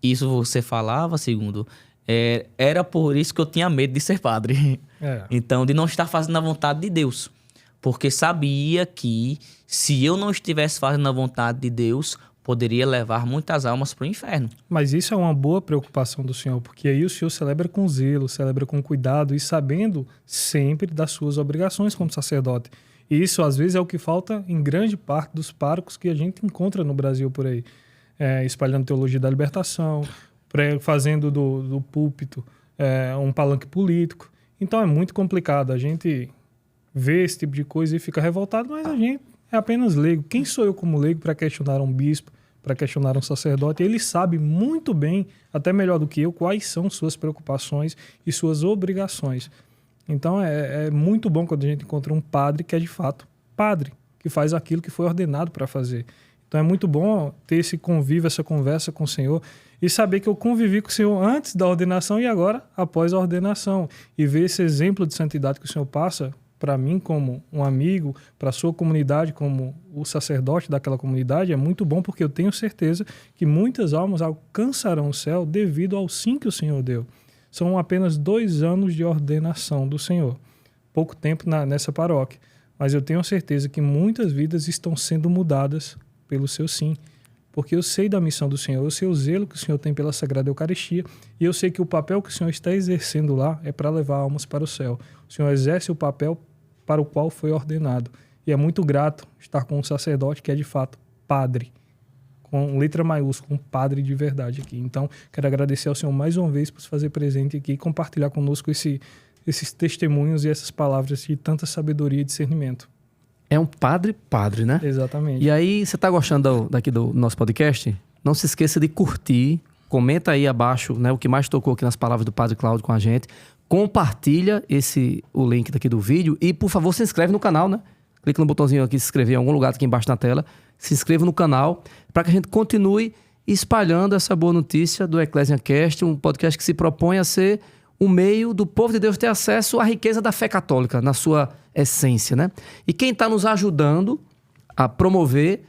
isso você falava, segundo, era por isso que eu tinha medo de ser padre. Então, de não estar fazendo a vontade de Deus. Porque sabia que se eu não estivesse fazendo a vontade de Deus, poderia levar muitas almas para o inferno. Mas isso é uma boa preocupação do senhor, porque aí o senhor celebra com zelo, celebra com cuidado e sabendo sempre das suas obrigações como sacerdote. E isso, às vezes, é o que falta em grande parte dos párocos que a gente encontra no Brasil por aí. Espalhando teologia da libertação, fazendo do púlpito um palanque político. Então é muito complicado. A gente vê esse tipo de coisa e fica revoltado, mas a gente é apenas leigo. Quem sou eu como leigo para questionar um bispo, para questionar um sacerdote? Ele sabe muito bem, até melhor do que eu, quais são suas preocupações e suas obrigações. Então é muito bom quando a gente encontra um padre que é de fato padre, que faz aquilo que foi ordenado para fazer. Então é muito bom ter esse convívio, essa conversa com o Senhor e saber que eu convivi com o Senhor antes da ordenação e agora após a ordenação. E ver esse exemplo de santidade que o Senhor passa para mim como um amigo, para a sua comunidade como o sacerdote daquela comunidade, é muito bom, porque eu tenho certeza que muitas almas alcançarão o céu devido ao sim que o Senhor deu. São apenas 2 anos de ordenação do Senhor. Pouco tempo nessa paróquia. Mas eu tenho certeza que muitas vidas estão sendo mudadas pelo seu sim. porque eu sei da missão do Senhor, eu sei o zelo que o Senhor tem pela Sagrada Eucaristia, e eu sei que o papel que o Senhor está exercendo lá é para levar almas para o céu. O Senhor exerce o papel para o qual foi ordenado. E é muito grato estar com um sacerdote que é, de fato, padre, com letra maiúscula, um padre de verdade aqui. Então, quero agradecer ao Senhor mais uma vez por se fazer presente aqui e compartilhar conosco esses testemunhos e essas palavras de tanta sabedoria e discernimento. É um padre, né? Exatamente. E aí, você tá gostando daqui do nosso podcast? Não se esqueça de curtir, comenta aí abaixo, né, o que mais tocou aqui nas palavras do Padre Cláudio com a gente. Compartilha o link daqui do vídeo e, por favor, se inscreve no canal, né? Clica no botãozinho aqui, se inscrever em algum lugar aqui embaixo na tela. Se inscreva no canal para que a gente continue espalhando essa boa notícia do EcclesiaCast, um podcast que se propõe a ser um meio do povo de Deus ter acesso à riqueza da fé católica, na sua essência, né? E quem está nos ajudando a promover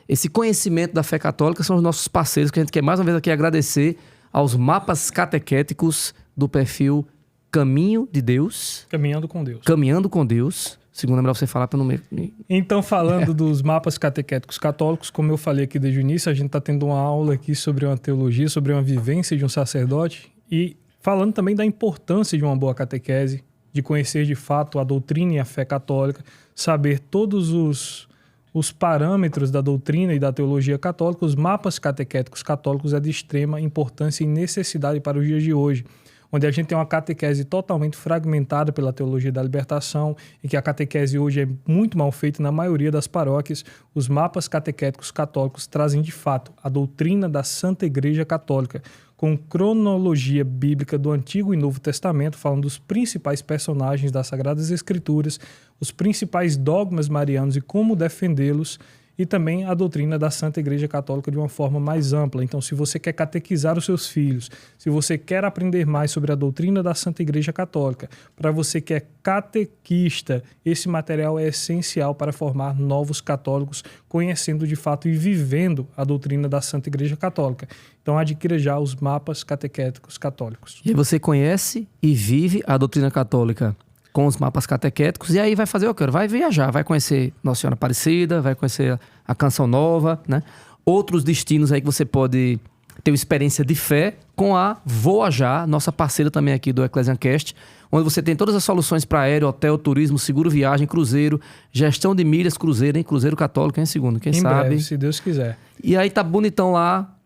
esse conhecimento da fé católica são os nossos parceiros, que a gente quer mais uma vez aqui agradecer aos mapas catequéticos do perfil Caminho de Deus. Caminhando com Deus. Caminhando com Deus. Segundo é melhor você falar para não... Então, falando dos mapas catequéticos católicos, como eu falei aqui desde o início, a gente está tendo uma aula aqui sobre uma teologia, sobre uma vivência de um sacerdote e falando também da importância de uma boa catequese, de conhecer de fato a doutrina e a fé católica, saber todos os parâmetros da doutrina e da teologia católica. Os mapas catequéticos católicos é de extrema importância e necessidade para os dias de hoje, onde a gente tem uma catequese totalmente fragmentada pela teologia da libertação e que a catequese hoje é muito mal feita na maioria das paróquias. Os mapas catequéticos católicos trazem de fato a doutrina da Santa Igreja Católica, com cronologia bíblica do Antigo e Novo Testamento, falando dos principais personagens das Sagradas Escrituras, os principais dogmas marianos e como defendê-los, e também a doutrina da Santa Igreja Católica de uma forma mais ampla. Então, se você quer catequizar os seus filhos, se você quer aprender mais sobre a doutrina da Santa Igreja Católica, para você que é catequista, esse material é essencial para formar novos católicos, conhecendo de fato e vivendo a doutrina da Santa Igreja Católica. Então, adquira já os mapas catequéticos católicos. E aí você conhece e vive a doutrina católica com os mapas catequéticos, e aí vai fazer o quê? Vai viajar, vai conhecer Nossa Senhora Aparecida, vai conhecer a Canção Nova, né? Outros destinos aí que você pode ter uma experiência de fé com a Voajar, nossa parceira também aqui do EcclesiaCast, onde você tem todas as soluções para aéreo, hotel, turismo, seguro viagem, cruzeiro, gestão de milhas, cruzeiro, hein? Cruzeiro católico, hein, segundo? Quem sabe? Em breve, se Deus quiser. E aí tá bonitão lá,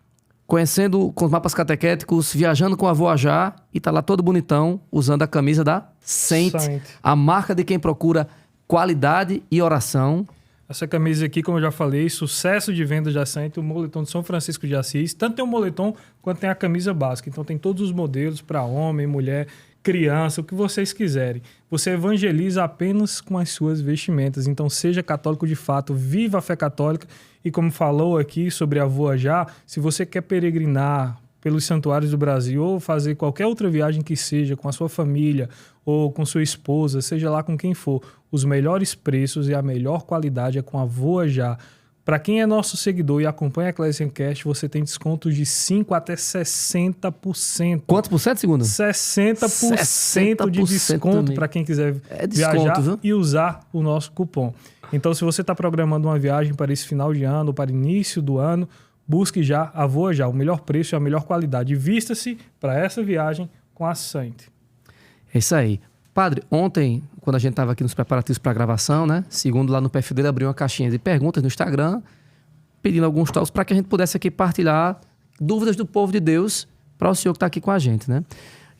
conhecendo com os mapas catequéticos, viajando com a Voajar, e tá lá todo bonitão, usando a camisa da Saint, a marca de quem procura qualidade e oração. Essa camisa aqui, como eu já falei, sucesso de vendas da Saint, o moletom de São Francisco de Assis. Tanto tem o moletom quanto tem a camisa básica. Então tem todos os modelos para homem, mulher, criança, o que vocês quiserem. Você evangeliza apenas com as suas vestimentas. Então seja católico de fato, viva a fé católica. E como falou aqui sobre a Voajar, se você quer peregrinar pelos santuários do Brasil ou fazer qualquer outra viagem que seja com a sua família ou com sua esposa, seja lá com quem for, os melhores preços e a melhor qualidade é com a Voajar. Para quem é nosso seguidor e acompanha a EcclesiaCast, você tem descontos de 5% até 60%. Quantos por cento, segundo? 60% de desconto para quem quiser viajar, viu? E usar o nosso cupom. Então, se você está programando uma viagem para esse final de ano ou para início do ano, busque já a Voajar, o melhor preço e a melhor qualidade. Vista-se para essa viagem com a Saint. É isso aí. Padre, ontem, quando a gente estava aqui nos preparativos para a gravação, né? Segundo lá no perfil dele, abriu uma caixinha de perguntas no Instagram, pedindo alguns toques para que a gente pudesse aqui partilhar dúvidas do povo de Deus para o senhor que está aqui com a gente, né?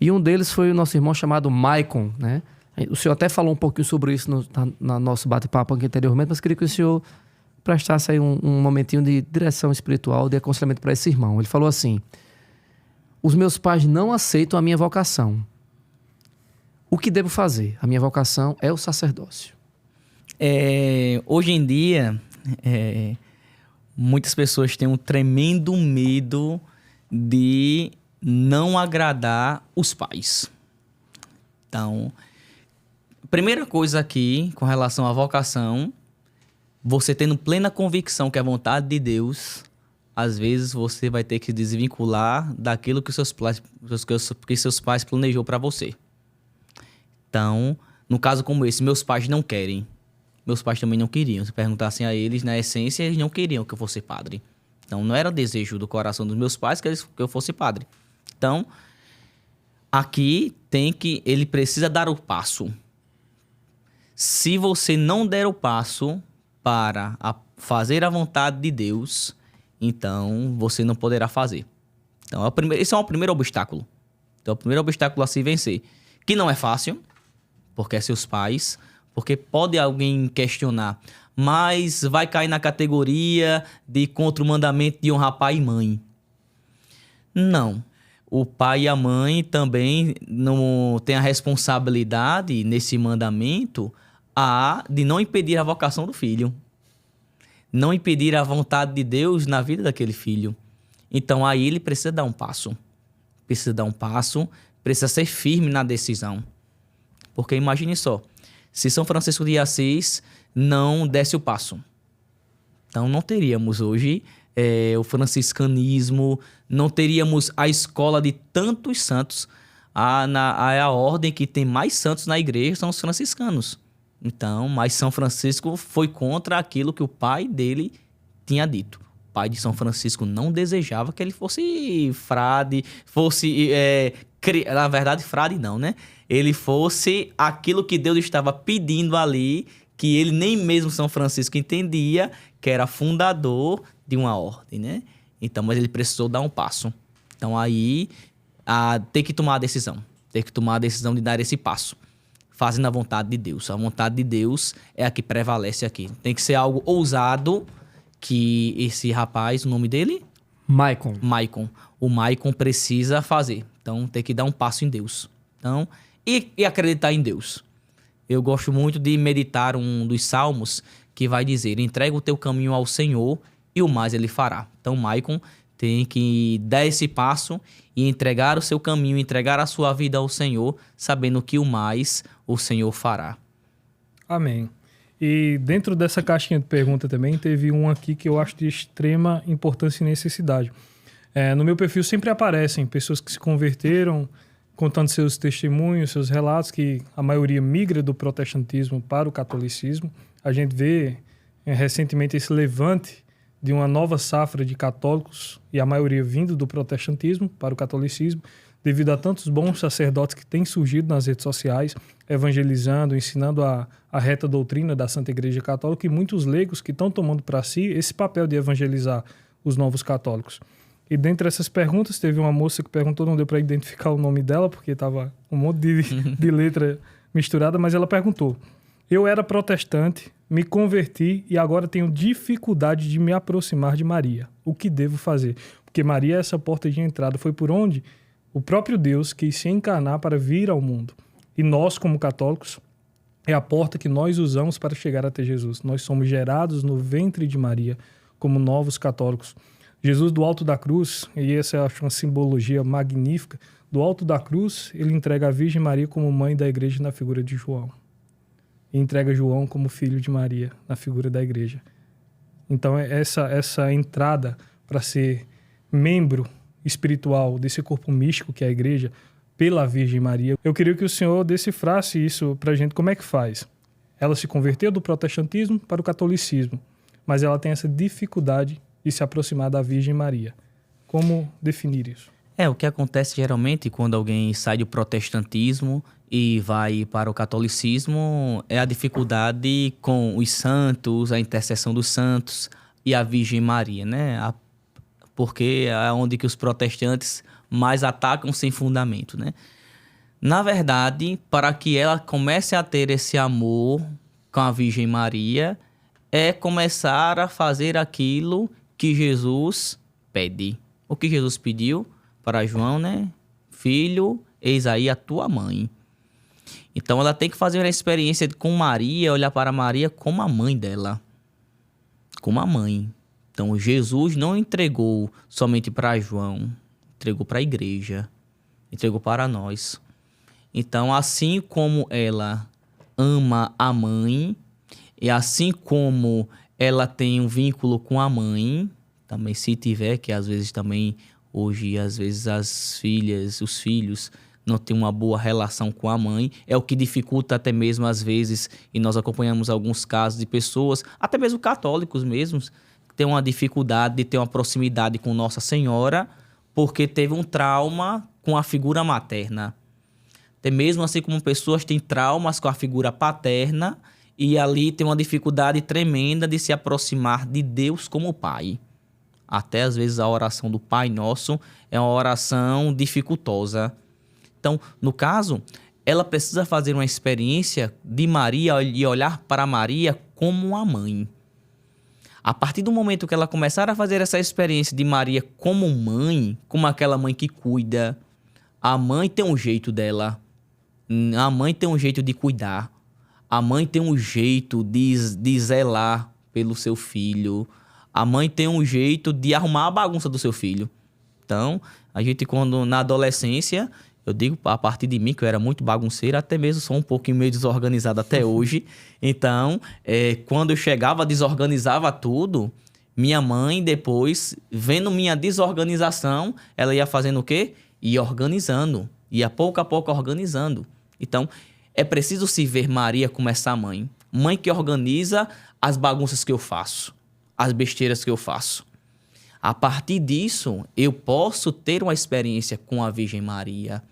E um deles foi o nosso irmão chamado Maicon, né? O senhor até falou um pouquinho sobre isso no nosso bate-papo aqui anteriormente, mas queria que o senhor prestasse aí um momentinho de direção espiritual, de aconselhamento para esse irmão. Ele falou assim: os meus pais não aceitam a minha vocação. O que devo fazer? A minha vocação é o sacerdócio. Hoje em dia, muitas pessoas têm um tremendo medo de não agradar os pais. Então, primeira coisa aqui, com relação à vocação, você tendo plena convicção que é a vontade de Deus, às vezes você vai ter que desvincular daquilo que seus pais planejou para você. Então, no caso como esse, meus pais não querem. meus pais também não queriam. Se perguntassem a eles, na essência, eles não queriam que eu fosse padre. Então, não era desejo do coração dos meus pais que eu fosse padre. Então, aqui ele precisa dar o passo. Se você não der o passo para fazer a vontade de Deus, então você não poderá fazer. Então, esse é o primeiro obstáculo. Então, o primeiro obstáculo a se vencer. Que não é fácil, porque é seus pais, porque pode alguém questionar, mas vai cair na categoria de contra o mandamento de honrar pai e mãe. Não. O pai e a mãe também não têm a responsabilidade nesse mandamento de não impedir a vocação do filho. Não impedir a vontade de Deus na vida daquele filho. Então aí ele precisa dar um passo. Precisa ser firme na decisão. Porque imagine só, se São Francisco de Assis não desse o passo, então não teríamos hoje o franciscanismo, não teríamos a escola de tantos santos. A ordem que tem mais santos na igreja são os franciscanos. Então, mas São Francisco foi contra aquilo que o pai dele tinha dito. O pai de São Francisco não desejava que ele fosse frade, na verdade, frade não, né? Ele fosse aquilo que Deus estava pedindo ali, que ele nem mesmo São Francisco entendia, que era fundador de uma ordem, né? Então, mas ele precisou dar um passo. Então, aí, tem que tomar a decisão. Tem que tomar a decisão de dar esse passo. Fazendo a vontade de Deus. A vontade de Deus é a que prevalece aqui. Tem que ser algo ousado, que esse rapaz, o nome dele? Maicon. O Maicon precisa fazer. Então, tem que dar um passo em Deus. Então, e acreditar em Deus. Eu gosto muito de meditar um dos salmos que vai dizer: entrega o teu caminho ao Senhor e o mais ele fará. Então, Maicon tem que dar esse passo e entregar o seu caminho, entregar a sua vida ao Senhor, sabendo que o mais o Senhor fará. Amém. E dentro dessa caixinha de pergunta também, teve um aqui que eu acho de extrema importância e necessidade. No meu perfil sempre aparecem pessoas que se converteram, contando seus testemunhos, seus relatos, que a maioria migra do protestantismo para o catolicismo. A gente vê recentemente esse levante de uma nova safra de católicos, e a maioria vindo do protestantismo para o catolicismo, devido a tantos bons sacerdotes que têm surgido nas redes sociais, evangelizando, ensinando a reta doutrina da Santa Igreja Católica, e muitos leigos que estão tomando para si esse papel de evangelizar os novos católicos. E dentre essas perguntas, teve uma moça que perguntou, não deu para identificar o nome dela, porque estava um monte de letra misturada, mas ela perguntou: eu era protestante, me converti e agora tenho dificuldade de me aproximar de Maria. O que devo fazer? Porque Maria é essa porta de entrada, foi por onde o próprio Deus quis se encarnar para vir ao mundo. E nós, como católicos, é a porta que nós usamos para chegar até Jesus. Nós somos gerados no ventre de Maria como novos católicos. Jesus, do alto da cruz, e essa eu acho uma simbologia magnífica, do alto da cruz, ele entrega a Virgem Maria como mãe da igreja na figura de João. E entrega João como filho de Maria na figura da igreja. Então, essa entrada para ser membro espiritual desse corpo místico que é a igreja, pela Virgem Maria, eu queria que o senhor decifrasse isso para a gente. Como é que faz? Ela se converteu do protestantismo para o catolicismo, mas ela tem essa dificuldade de se aproximar da Virgem Maria. Como definir isso? O que acontece geralmente quando alguém sai do protestantismo e vai para o catolicismo é a dificuldade com os santos, a intercessão dos santos e a Virgem Maria, né? Porque é onde que os protestantes mais atacam sem fundamento, né? Na verdade, para que ela comece a ter esse amor com a Virgem Maria, é começar a fazer aquilo que Jesus pede. O que Jesus pediu para João, né? Filho, eis aí a tua mãe. Então ela tem que fazer uma experiência com Maria, olhar para Maria como a mãe dela. Como a mãe. Então Jesus não entregou somente para João, entregou para a igreja, entregou para nós. Então, assim como ela ama a mãe, e assim como ela tem um vínculo com a mãe, também se tiver, que às vezes também, hoje, às vezes as filhas, os filhos não tem uma boa relação com a mãe, é o que dificulta até mesmo às vezes, e nós acompanhamos alguns casos de pessoas, até mesmo católicos mesmos, que têm uma dificuldade de ter uma proximidade com Nossa Senhora, porque teve um trauma com a figura materna. Até mesmo assim como pessoas têm traumas com a figura paterna, e ali tem uma dificuldade tremenda de se aproximar de Deus como Pai. Até às vezes a oração do Pai Nosso é uma oração dificultosa. Então, no caso, ela precisa fazer uma experiência de Maria e olhar para Maria como uma mãe. A partir do momento que ela começar a fazer essa experiência de Maria como mãe, como aquela mãe que cuida, a mãe tem um jeito dela. A mãe tem um jeito de cuidar. A mãe tem um jeito de zelar pelo seu filho. A mãe tem um jeito de arrumar a bagunça do seu filho. Então, a gente quando na adolescência, eu digo a partir de mim, que eu era muito bagunceiro, até mesmo sou um pouquinho meio desorganizado até hoje. Então, quando eu chegava, desorganizava tudo, minha mãe depois, vendo minha desorganização, ela ia fazendo o quê? Ia organizando. Ia pouco a pouco organizando. Então, é preciso se ver Maria como essa mãe. Mãe que organiza as bagunças que eu faço, as besteiras que eu faço. A partir disso, eu posso ter uma experiência com a Virgem Maria,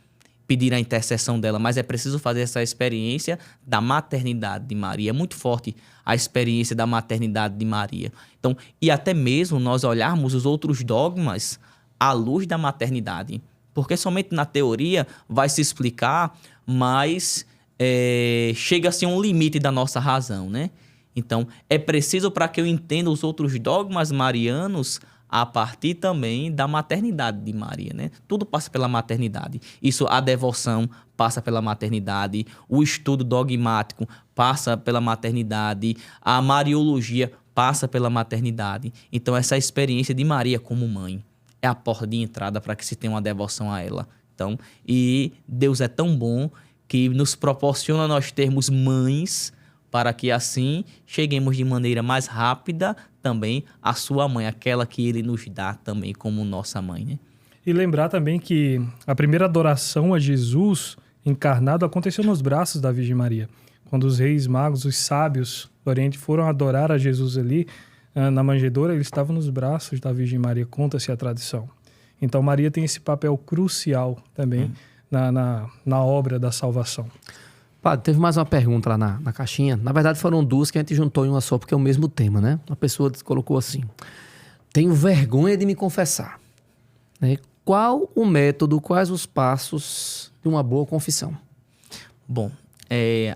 pedir a intercessão dela, mas é preciso fazer essa experiência da maternidade de Maria. É muito forte a experiência da maternidade de Maria. Então, e até mesmo nós olharmos os outros dogmas à luz da maternidade. Porque somente na teoria vai se explicar, mas chega-se a um limite da nossa razão, né? Então, é preciso para que eu entenda os outros dogmas marianos a partir também da maternidade de Maria, né? Tudo passa pela maternidade. Isso, a devoção passa pela maternidade, o estudo dogmático passa pela maternidade, a mariologia passa pela maternidade. Então, essa experiência de Maria como mãe é a porta de entrada para que se tenha uma devoção a ela. Então, e Deus é tão bom que nos proporciona nós termos mães para que assim cheguemos de maneira mais rápida também à sua mãe, aquela que ele nos dá também como nossa mãe, né? E lembrar também que a primeira adoração a Jesus encarnado aconteceu nos braços da Virgem Maria. Quando os reis magos, os sábios do Oriente foram adorar a Jesus ali na manjedoura, eles estavam nos braços da Virgem Maria, conta-se a tradição. Então Maria tem esse papel crucial também na obra da salvação. Padre, teve mais uma pergunta lá na caixinha. Na verdade, foram duas que a gente juntou em uma só, porque é o mesmo tema, né? Uma pessoa colocou assim: tenho vergonha de me confessar. Né? Qual o método, quais os passos de uma boa confissão? Bom,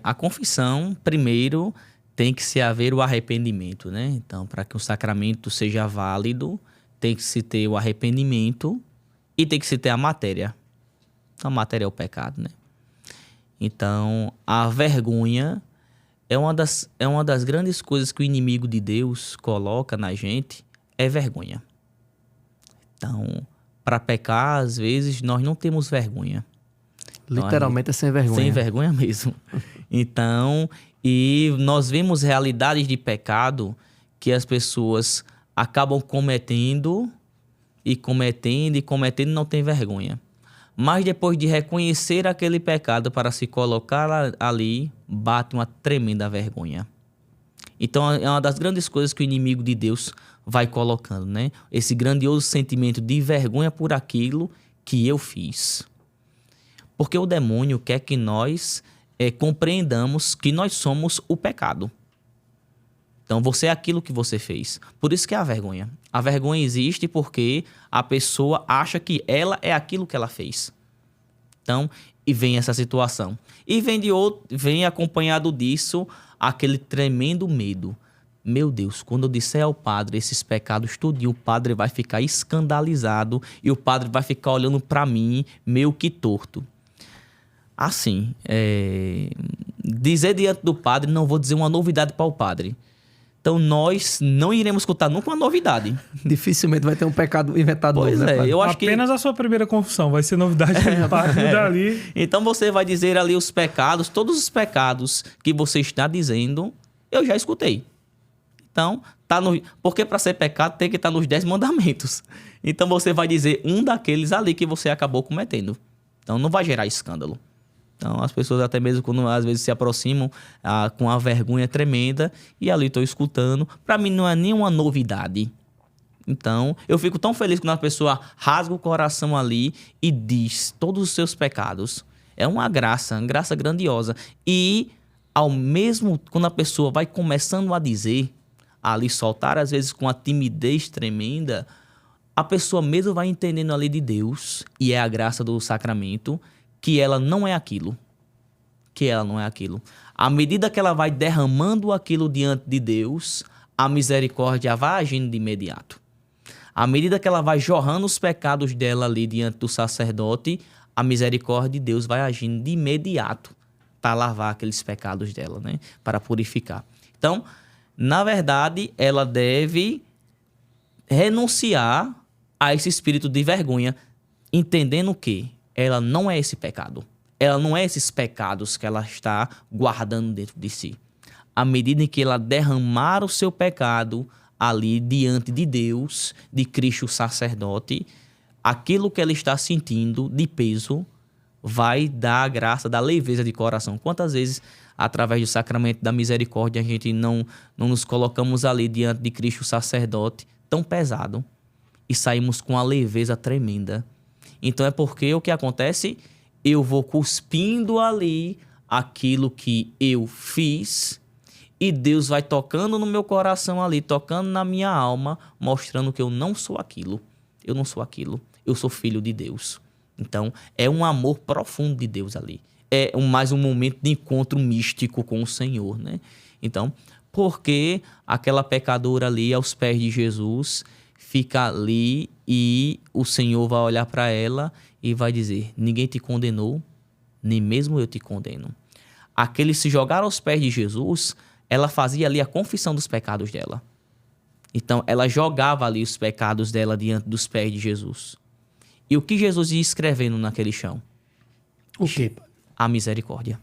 a confissão, primeiro, tem que se haver o arrependimento, né? Então, para que o sacramento seja válido, tem que se ter o arrependimento e tem que se ter a matéria. A matéria é o pecado, né? Então, a vergonha é uma das grandes coisas que o inimigo de Deus coloca na gente, é vergonha. Então, para pecar, às vezes, nós não temos vergonha. Literalmente é sem vergonha. Sem vergonha mesmo. Então, e nós vemos realidades de pecado que as pessoas acabam cometendo e não tem vergonha. Mas depois de reconhecer aquele pecado para se colocar ali, bate uma tremenda vergonha. Então, é uma das grandes coisas que o inimigo de Deus vai colocando, né? Esse grandioso sentimento de vergonha por aquilo que eu fiz. Porque o demônio quer que nós compreendamos que nós somos o pecado. Então, você é aquilo que você fez. Por isso que é a vergonha. A vergonha existe porque a pessoa acha que ela é aquilo que ela fez. Então, e vem essa situação. E vem acompanhado disso aquele tremendo medo. Meu Deus, quando eu disser ao padre esses pecados tudinho, o padre vai ficar escandalizado e o padre vai ficar olhando para mim meio que torto. Assim, dizer diante do padre, não vou dizer uma novidade para o padre. Então, nós não iremos escutar nunca uma novidade. Dificilmente vai ter um pecado inventado novo, né, eu acho Apenas a sua primeira confissão vai ser novidade dali. Então, você vai dizer ali os pecados, todos os pecados que você está dizendo, eu já escutei. Então, porque para ser pecado tem que estar nos 10 mandamentos. Então, você vai dizer um daqueles ali que você acabou cometendo. Então, não vai gerar escândalo. Então, as pessoas até mesmo quando às vezes se aproximam com a vergonha tremenda e ali estou escutando, para mim não é nenhuma novidade. Então, eu fico tão feliz quando a pessoa rasga o coração ali e diz todos os seus pecados. É uma graça grandiosa. E, ao mesmo, quando a pessoa vai começando a dizer, ali soltar às vezes com a timidez tremenda, a pessoa mesmo vai entendendo ali de Deus, e é a graça do sacramento, que ela não é aquilo. À medida que ela vai derramando aquilo diante de Deus, a misericórdia vai agindo de imediato. À medida que ela vai jorrando os pecados dela ali diante do sacerdote, a misericórdia de Deus vai agindo de imediato para lavar aqueles pecados dela, né? Para purificar. Então, na verdade, ela deve renunciar a esse espírito de vergonha, entendendo que ela não é esse pecado. Ela não é esses pecados que ela está guardando dentro de si. À medida em que ela derramar o seu pecado ali diante de Deus, de Cristo sacerdote, aquilo que ela está sentindo de peso vai dar a graça da leveza de coração. Quantas vezes, através do sacramento da misericórdia, a gente não nos colocamos ali diante de Cristo sacerdote tão pesado e saímos com a leveza tremenda. Então é porque o que acontece? Eu vou cuspindo ali aquilo que eu fiz e Deus vai tocando no meu coração ali, tocando na minha alma, mostrando que eu não sou aquilo. Eu não sou aquilo. Eu sou filho de Deus. Então, é um amor profundo de Deus ali. É mais um momento de encontro místico com o Senhor, né? Então, porque aquela pecadora ali aos pés de Jesus fica ali e o Senhor vai olhar para ela e vai dizer: ninguém te condenou, nem mesmo eu te condeno. Aqueles se jogaram aos pés de Jesus, ela fazia ali a confissão dos pecados dela. Então, ela jogava ali os pecados dela diante dos pés de Jesus. E o que Jesus ia escrevendo naquele chão? O quê? A misericórdia.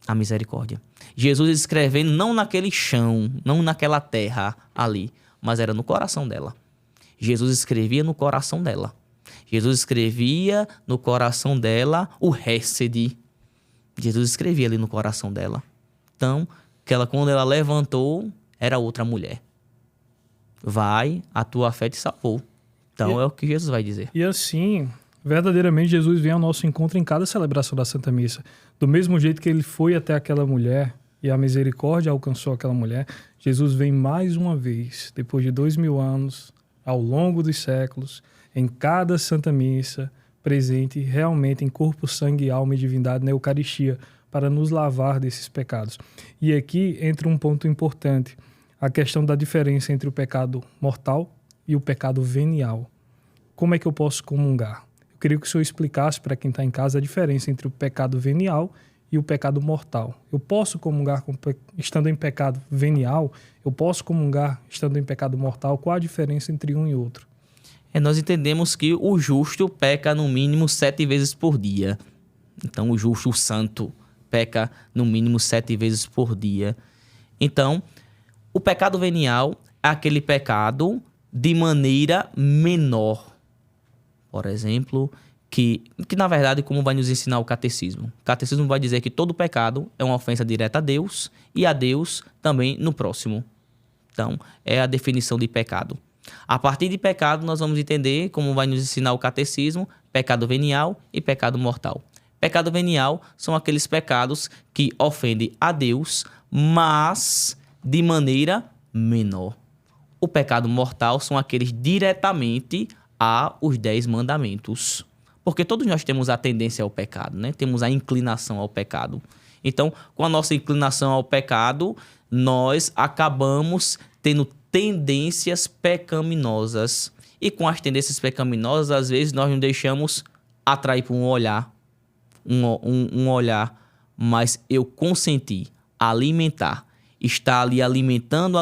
A misericórdia. Jesus escrevendo não naquele chão, não naquela terra ali, mas era no coração dela. Jesus escrevia no coração dela. Jesus escrevia no coração dela o Hesed. Jesus escrevia ali no coração dela. Então, quando ela levantou, era outra mulher. Vai, a tua fé te salvou. Então, é o que Jesus vai dizer. E assim, verdadeiramente, Jesus vem ao nosso encontro em cada celebração da Santa Missa. Do mesmo jeito que ele foi até aquela mulher e a misericórdia alcançou aquela mulher, Jesus vem mais uma vez, depois de 2000 anos, ao longo dos séculos, em cada Santa Missa, presente realmente em corpo, sangue, alma e divindade na Eucaristia, para nos lavar desses pecados. E aqui entra um ponto importante, a questão da diferença entre o pecado mortal e o pecado venial. Como é que eu posso comungar? Eu queria que o senhor explicasse para quem está em casa a diferença entre o pecado venial e o pecado mortal. Eu posso comungar estando em pecado venial? Eu posso comungar estando em pecado mortal? Qual a diferença entre um e outro? Nós entendemos que o justo peca no mínimo 7 vezes por dia. Então, o justo, o santo, peca no mínimo 7 vezes por dia. Então, o pecado venial é aquele pecado de maneira menor. Por exemplo, que na verdade, como vai nos ensinar o catecismo. O catecismo vai dizer que todo pecado é uma ofensa direta a Deus e a Deus também no próximo. Então, é a definição de pecado. A partir de pecado, nós vamos entender, como vai nos ensinar o catecismo, pecado venial e pecado mortal. Pecado venial são aqueles pecados que ofendem a Deus, mas de maneira menor. O pecado mortal são aqueles diretamente aos 10 mandamentos. Porque todos nós temos a tendência ao pecado, né? Temos a inclinação ao pecado. Então, com a nossa inclinação ao pecado, nós acabamos tendo tendências pecaminosas. E com as tendências pecaminosas, às vezes, nós nos deixamos atrair por um olhar. Um olhar, mas eu consenti alimentar. Está ali alimentando,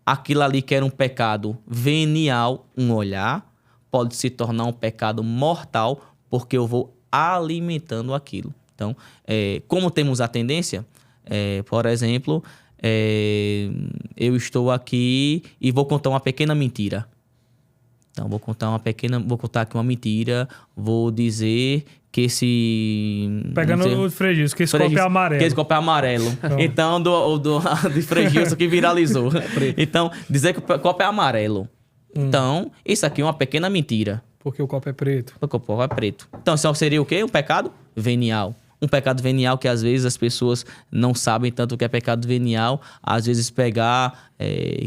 aquilo ali que era um pecado venial, um olhar, pode se tornar um pecado mortal, porque eu vou alimentando aquilo. Então, como temos a tendência, por exemplo, eu estou aqui e vou contar uma pequena mentira. Então, vou contar aqui uma mentira, vou dizer que esse... Pegando o Frei Gilson, que esse copo é amarelo. Que esse copo é amarelo. Então, de Frei Gilson que viralizou. Então, dizer que o copo é amarelo. Então, isso aqui é uma pequena mentira. Porque o copo é preto. Porque o copo é preto. Então, isso seria o quê? Um pecado venial. Um pecado venial que às vezes as pessoas não sabem tanto o que é pecado venial. Às vezes pegar,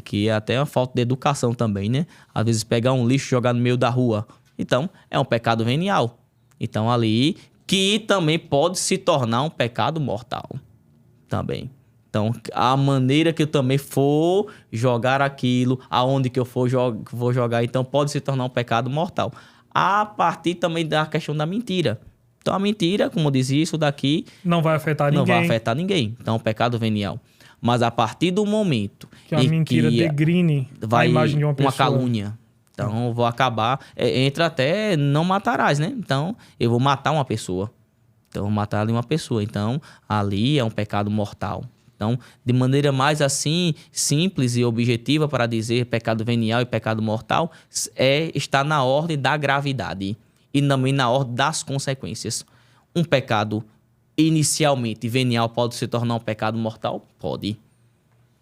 que é até uma falta de educação também, né? Às vezes pegar um lixo e jogar no meio da rua. Então, é um pecado venial. Então, ali, que também pode se tornar um pecado mortal. Também. Então, a maneira que eu também for jogar aquilo, aonde que eu vou jogar, então pode se tornar um pecado mortal. A partir também da questão da mentira. Então, a mentira, como eu dizia, isso daqui... Não vai afetar ninguém. Não vai afetar ninguém. Então, é um pecado venial. Mas a partir do momento... Que a mentira degrine a imagem de uma pessoa. Uma calúnia. Então, eu vou acabar... entra até não matarás, né? Então, eu vou matar uma pessoa. Então, eu vou matar ali uma pessoa. Então, ali é um pecado mortal. Então, de maneira mais assim, simples e objetiva para dizer pecado venial e pecado mortal, está na ordem da gravidade e também na ordem das consequências. Um pecado inicialmente venial pode se tornar um pecado mortal? Pode.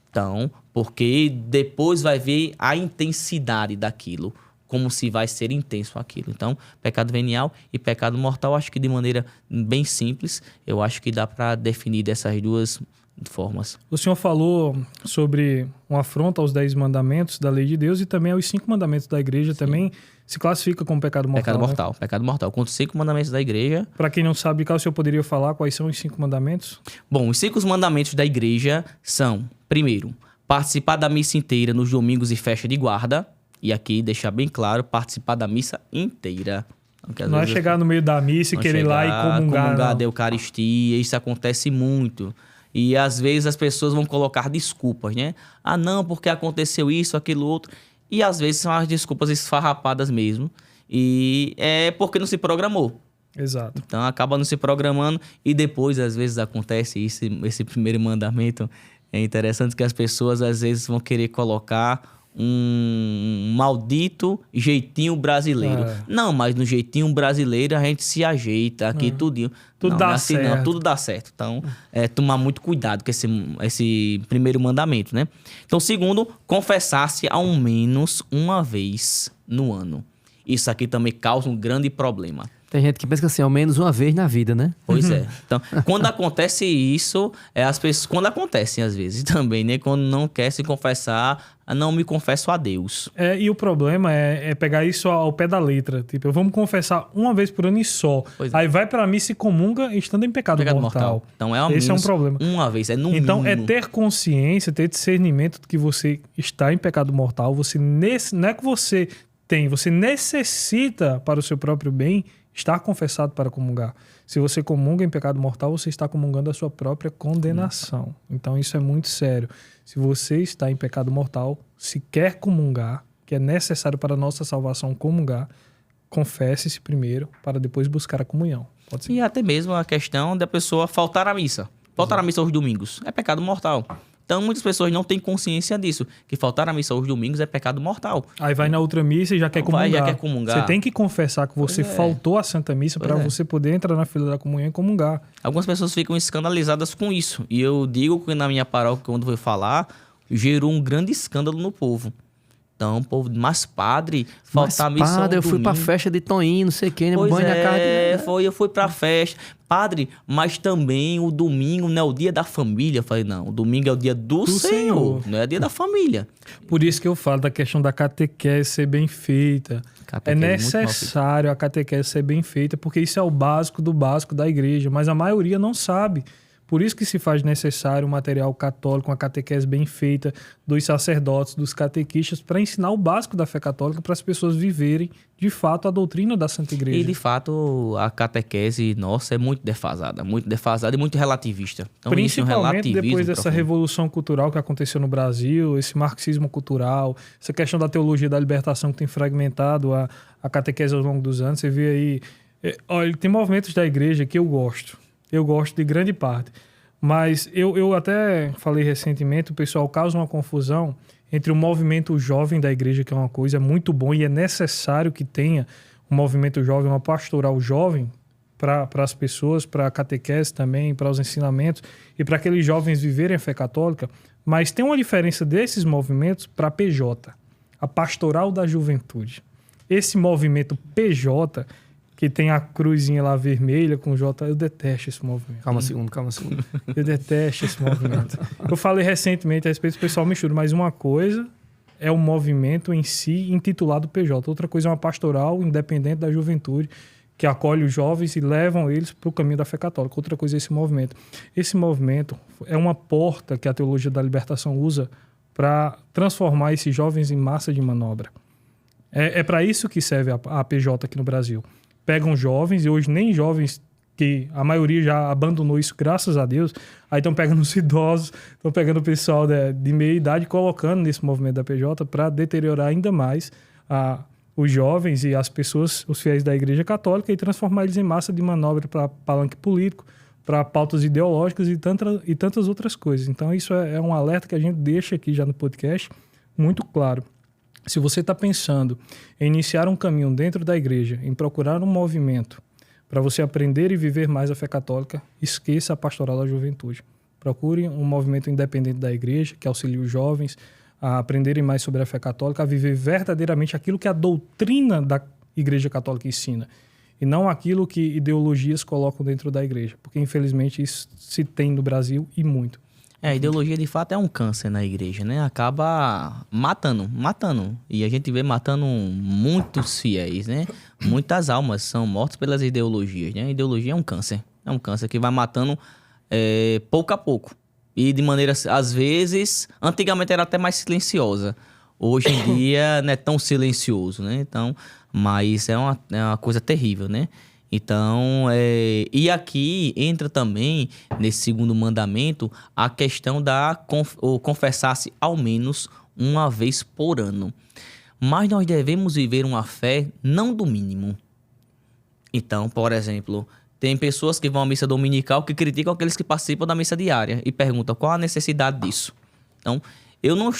Então, porque depois vai ver a intensidade daquilo, como se vai ser intenso aquilo. Então, pecado venial e pecado mortal, acho que de maneira bem simples, eu acho que dá para definir dessas duas formas. O senhor falou sobre uma afronta aos 10 mandamentos da lei de Deus e também aos 5 mandamentos da igreja. Sim. Também se classifica como pecado mortal. Pecado mortal, né? Pecado mortal. Com os 5 mandamentos da igreja... Para quem não sabe, o senhor poderia falar quais são os 5 mandamentos? Bom, os 5 mandamentos da igreja são, primeiro, participar da missa inteira nos domingos e festa de guarda. E aqui deixar bem claro, participar da missa inteira. Não é chegar no meio da missa e querer ir lá e comungar da Eucaristia. Isso acontece muito. E às vezes as pessoas vão colocar desculpas, né? Ah, não, porque aconteceu isso, aquilo, outro. E às vezes são as desculpas esfarrapadas mesmo. E é porque não se programou. Exato. Então acaba não se programando e depois às vezes acontece isso, esse primeiro mandamento. É interessante que as pessoas às vezes vão querer colocar um maldito jeitinho brasileiro. Não, mas no jeitinho brasileiro a gente se ajeita aqui tudinho. Tudo dá certo. Não, tudo dá certo. Então, tomar muito cuidado com esse primeiro mandamento, né? Então, segundo, confessar-se ao menos uma vez no ano. Isso aqui também causa um grande problema. Tem gente que pensa que assim, ao menos uma vez na vida, né? Pois é. Então, quando acontece isso, as pessoas... Quando acontecem, às vezes, também, né? Quando não quer se confessar, não me confesso a Deus. E o problema é pegar isso ao pé da letra. Tipo, vamos confessar uma vez por ano e só. Aí vai pra missa e comunga estando em pecado mortal. Então, Esse é um problema. Uma vez, no então, mínimo. É ter consciência, ter discernimento de que você está em pecado mortal. Você não é que você tem, você necessita para o seu próprio bem estar confessado para comungar. Se você comunga em pecado mortal, você está comungando a sua própria condenação. Então, isso é muito sério. Se você está em pecado mortal, se quer comungar, que é necessário para a nossa salvação comungar, confesse-se primeiro para depois buscar a comunhão. Pode ser. E até mesmo a questão da pessoa faltar à missa. Faltar à missa aos domingos é pecado mortal. Então, muitas pessoas não têm consciência disso, que faltar à missa aos domingos é pecado mortal. Aí vai na outra missa e já quer comungar. Já quer comungar. Você tem que confessar que você faltou à Santa Missa para você poder entrar na fila da comunhão e comungar. Algumas pessoas ficam escandalizadas com isso. E eu digo que na minha paróquia, quando eu vou falar, gerou um grande escândalo no povo. Então, o povo, mas padre, faltar a missa padre, eu fui domingo. Pra festa de Toninho, não sei o quê, pois banho da carne. Eu fui pra festa. Padre, mas também o domingo não é o dia da família. Eu falei, não, o domingo é o dia do Senhor, não é o dia da família. Por isso que eu falo da questão da catequese ser bem feita. É necessário a catequese ser bem feita, porque isso é o básico do básico da igreja, mas a maioria não sabe. Por isso que se faz necessário um material católico, uma catequese bem feita dos sacerdotes, dos catequistas, para ensinar o básico da fé católica para as pessoas viverem, de fato, a doutrina da Santa Igreja. E, de fato, a catequese nossa é muito defasada e muito relativista. Então, principalmente depois dessa revolução cultural que aconteceu no Brasil, esse marxismo cultural, essa questão da teologia da libertação que tem fragmentado a catequese ao longo dos anos. Você vê aí... Olha, tem movimentos da igreja que eu gosto. Eu gosto de grande parte. Mas eu até falei recentemente, o pessoal causa uma confusão entre o movimento jovem da igreja, que é uma coisa muito bom e é necessário que tenha um movimento jovem, uma pastoral jovem, para as pessoas, para a catequese também, para os ensinamentos e para aqueles jovens viverem a fé católica, mas tem uma diferença desses movimentos para a PJ, a Pastoral da Juventude. Esse movimento PJ, que tem a cruzinha lá vermelha com J, eu detesto esse movimento. Calma um segundo. Eu detesto esse movimento. Eu falei recentemente a respeito, o pessoal mistura, mas uma coisa é o movimento em si intitulado PJ, outra coisa é uma pastoral independente da juventude, que acolhe os jovens e levam eles para o caminho da fé católica. Outra coisa é esse movimento. Esse movimento é uma porta que a teologia da libertação usa para transformar esses jovens em massa de manobra. É para isso que serve a PJ aqui no Brasil. Pegam jovens, e hoje nem jovens, que a maioria já abandonou isso, graças a Deus, aí estão pegando os idosos, estão pegando o pessoal de meia idade, colocando nesse movimento da PJ para deteriorar ainda mais os jovens e as pessoas, os fiéis da Igreja Católica, e transformar eles em massa de manobra para palanque político, para pautas ideológicas e tantas outras coisas. Então isso é um alerta que a gente deixa aqui já no podcast, muito claro. Se você está pensando em iniciar um caminho dentro da igreja, em procurar um movimento para você aprender e viver mais a fé católica, esqueça a Pastoral da Juventude. Procure um movimento independente da igreja, que auxilie os jovens a aprenderem mais sobre a fé católica, a viver verdadeiramente aquilo que a doutrina da Igreja Católica ensina, e não aquilo que ideologias colocam dentro da igreja, porque infelizmente isso se tem no Brasil e muito. A ideologia de fato é um câncer na igreja, né? Acaba matando. E a gente vê matando muitos fiéis, né? Muitas almas são mortas pelas ideologias, né? A ideologia é um câncer. É um câncer que vai matando pouco a pouco. E de maneira, às vezes, antigamente era até mais silenciosa. Hoje em dia não é tão silencioso, né? Então, mas é uma coisa terrível, né? Então, e aqui entra também, nesse segundo mandamento, a questão da confessar-se ao menos uma vez por ano. Mas nós devemos viver uma fé não do mínimo. Então, por exemplo, tem pessoas que vão à missa dominical que criticam aqueles que participam da missa diária e perguntam qual a necessidade disso. Então, eu não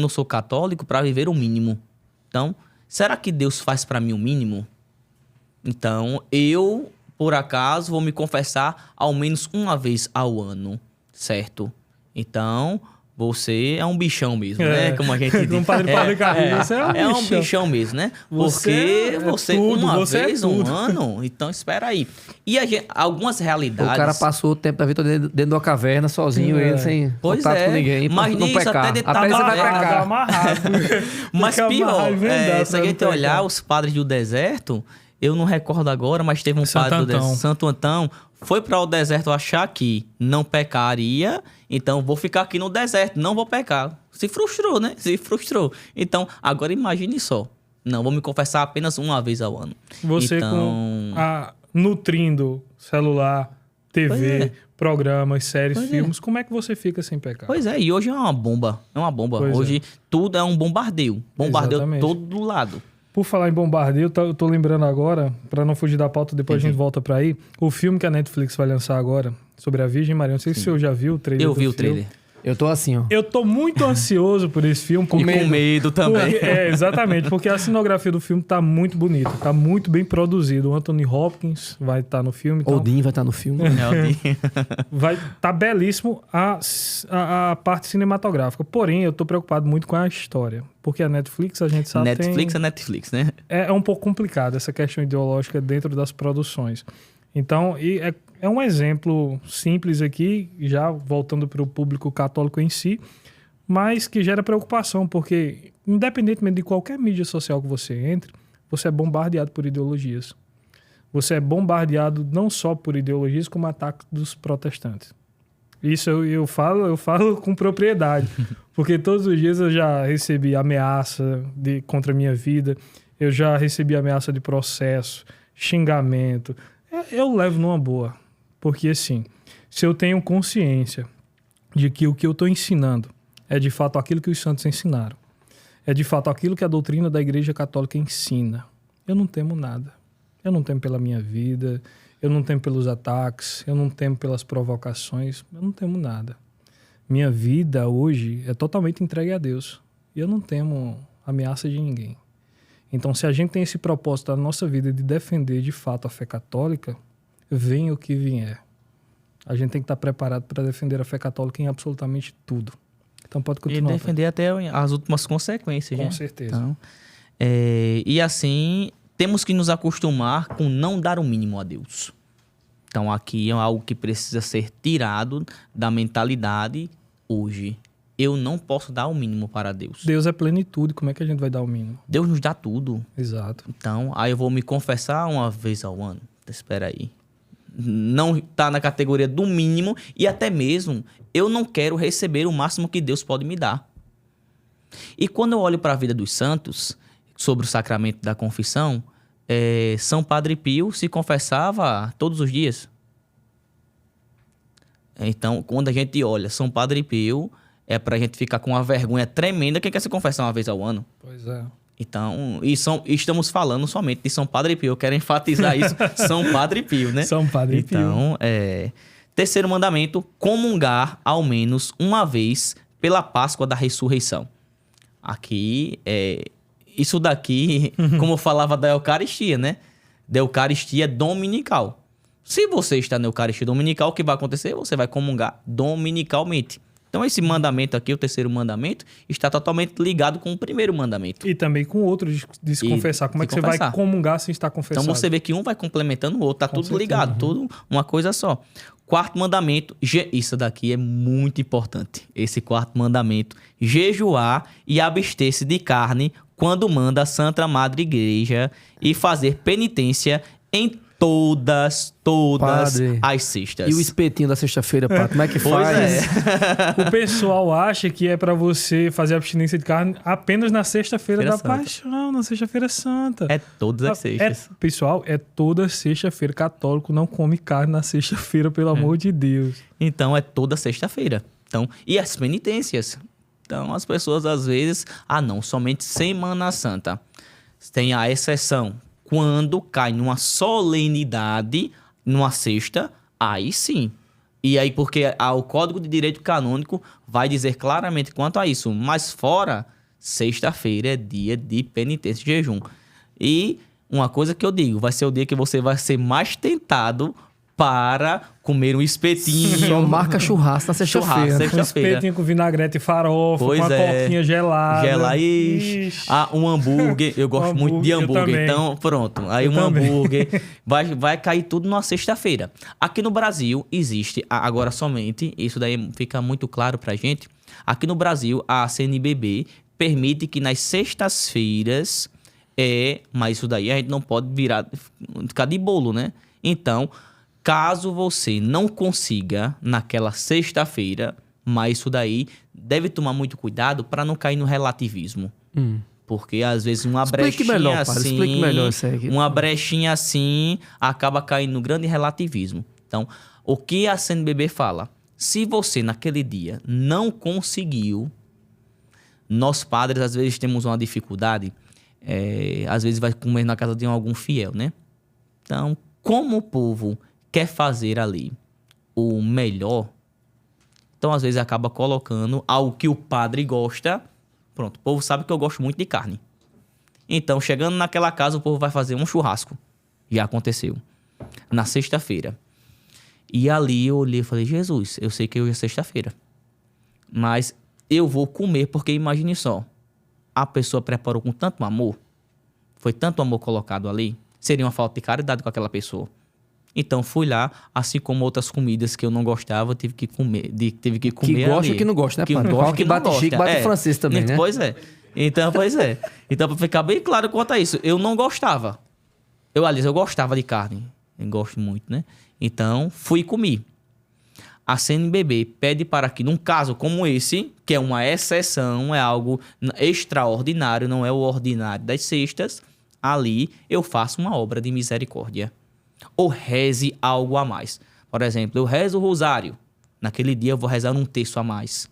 sou católico para viver o mínimo. Então, será que Deus faz para mim o mínimo? Então, eu, por acaso, vou me confessar ao menos uma vez ao ano, certo? Então, você é um bichão mesmo, né? Como a gente diz. Como o Padre Carlinhos, você é um bichão mesmo, né? Porque você uma vez um ano, então espera aí. E algumas realidades... O cara passou o tempo da vida dentro de uma caverna, sozinho, ele sem contato com ninguém. Mas não nisso pecar. até você vai pecar. Amarrado. Mas pior, se a gente olhar os padres do deserto... Eu não recordo agora, mas teve um padre do deserto, Santo Antão, foi para o deserto achar que não pecaria, então vou ficar aqui no deserto, não vou pecar. Se frustrou, né? Se frustrou. Então, agora imagine só. Não, vou me confessar apenas uma vez ao ano. Você então... nutrindo celular, TV, programas, séries, filmes, como é que você fica sem pecar? Pois é, e hoje é uma bomba. É uma bomba. Pois hoje tudo é um bombardeio. Bombardeio Exatamente. todo lado. Por falar em bombardeio, eu tô lembrando agora, para não fugir da pauta, depois a gente volta para aí, o filme que a Netflix vai lançar agora, sobre a Virgem Maria. Não sei se o senhor já viu o trailer. Eu vi o trailer. Eu tô assim, ó. Eu tô muito ansioso por esse filme. Com medo também. Exatamente, porque a cenografia do filme tá muito bonita, tá muito bem produzido. O Anthony Hopkins vai estar no filme. Então... Odin vai estar no filme. Vai estar belíssimo a parte cinematográfica. Porém, eu tô preocupado muito com a história. Porque a Netflix, a gente sabe, Netflix é Netflix, né? É um pouco complicado essa questão ideológica dentro das produções. Então, é um exemplo simples aqui, já voltando para o público católico em si, mas que gera preocupação, porque independentemente de qualquer mídia social que você entre, você é bombardeado por ideologias. Você é bombardeado não só por ideologias, como ataques dos protestantes. Isso eu falo com propriedade, porque todos os dias eu já recebi ameaça contra a minha vida, eu já recebi ameaça de processo, xingamento. Eu levo numa boa, porque assim, se eu tenho consciência de que o que eu estou ensinando é de fato aquilo que os santos ensinaram, é de fato aquilo que a doutrina da Igreja Católica ensina, eu não temo nada. Eu não temo pela minha vida, eu não temo pelos ataques, eu não temo pelas provocações, eu não temo nada. Minha vida hoje é totalmente entregue a Deus e eu não temo ameaça de ninguém. Então, se a gente tem esse propósito da nossa vida de defender de fato a fé católica, venha o que vier. A gente tem que estar preparado para defender a fé católica em absolutamente tudo. Então pode E continuar. defender até as últimas consequências, Com né? certeza. Então, e assim, temos que nos acostumar com não dar o mínimo a Deus. Então, aqui é algo que precisa ser tirado da mentalidade hoje. Eu não posso dar o mínimo para Deus. Deus é plenitude, como é que a gente vai dar o mínimo? Deus nos dá tudo. Exato. Então, aí eu vou me confessar uma vez ao ano. Espera aí. Não está na categoria do mínimo e até mesmo eu não quero receber o máximo que Deus pode me dar. E quando eu olho para a vida dos santos, sobre o sacramento da confissão, São Padre Pio se confessava todos os dias. Então, quando a gente olha São Padre Pio, é para a gente ficar com uma vergonha tremenda quem quer se confessar uma vez ao ano. Pois é. Então, estamos falando somente de São Padre Pio. Eu quero enfatizar isso, São Padre Pio, né? São Padre Pio. Então, terceiro mandamento, comungar ao menos uma vez pela Páscoa da Ressurreição. Aqui, isso daqui, como eu falava da Eucaristia, né? Da Eucaristia dominical. Se você está na Eucaristia dominical, o que vai acontecer? Você vai comungar dominicalmente. Então, esse mandamento aqui, o terceiro mandamento, está totalmente ligado com o primeiro mandamento. E também com o outro de se confessar. Como é que você vai comungar sem estar confessado? Então, você vê que um vai complementando o outro. Tá Com tudo certeza. ligado, tudo uma coisa só. Quarto mandamento, isso daqui é muito importante. Esse quarto mandamento, jejuar e abster-se de carne quando manda a Santa Madre Igreja e fazer penitência em todas Padre, as sextas. E o espetinho da sexta-feira, Pato, como é que Pois faz? O pessoal acha que é pra você fazer abstinência de carne apenas na sexta-feira da Santa. Paixão, na sexta-feira santa. É todas as sextas. Pessoal, é toda sexta-feira. Católico não come carne na sexta-feira, pelo amor de Deus. Então, é toda sexta-feira. Então, e as penitências? Então, as pessoas às vezes... não, somente Semana Santa. Tem a exceção. Quando cai numa solenidade, numa sexta, aí sim. E aí, porque o Código de Direito Canônico vai dizer claramente quanto a isso. Mas fora, sexta-feira é dia de penitência e jejum. E uma coisa que eu digo, vai ser o dia que você vai ser mais tentado para comer um espetinho. Só marca churrasco na sexta-feira. Churrasco, Um sexta-feira. espetinho com vinagrete e farofa, Pois com uma é. coquinha gelada. Ixi. Um hambúrguer. Eu gosto muito de eu hambúrguer. também. Então, pronto. Aí Eu um também. hambúrguer. Vai cair tudo numa sexta-feira. Aqui no Brasil existe, agora somente, isso daí fica muito claro pra gente. Aqui no Brasil, a CNBB permite que nas sextas-feiras mas isso daí a gente não pode ficar de bolo, né? Então, caso você não consiga naquela sexta-feira, mas isso daí deve tomar muito cuidado para não cair no relativismo. Porque às vezes uma Explique brechinha melhor, padre, assim, explique melhor isso aí. uma brechinha assim acaba caindo no grande relativismo. Então, o que a CNBB fala? Se você naquele dia não conseguiu, nós padres às vezes temos uma dificuldade, às vezes vai comer na casa de algum fiel, né? Então, como o povo quer fazer ali o melhor, então às vezes acaba colocando algo que o padre gosta. Pronto, o povo sabe que eu gosto muito de carne. Então, chegando naquela casa, o povo vai fazer um churrasco. Já aconteceu. Na sexta-feira. E ali eu olhei e falei, Jesus, eu sei que hoje é sexta-feira. Mas eu vou comer, porque imagine só. A pessoa preparou com tanto amor. Foi tanto amor colocado ali. Seria uma falta de caridade com aquela pessoa. Então fui lá, assim como outras comidas que eu não gostava, tive que comer. Que gosta ali. e que não gosta, né, Que padre? gosta Pau que não bate gosta. Chico, bate francês também, né? Pois é. Então, Então, pra ficar bem claro quanto a isso, eu não gostava. Aliás, eu gostava de carne. Eu gosto muito, né? Então, fui e comi. A CNBB pede para que, num caso como esse, que é uma exceção, é algo extraordinário, não é o ordinário das sextas, ali eu faço uma obra de misericórdia. Ou reze algo a mais. Por exemplo, eu rezo o rosário. Naquele dia eu vou rezar um terço a mais.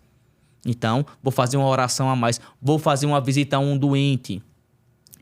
Então, vou fazer uma oração a mais. Vou fazer uma visita a um doente.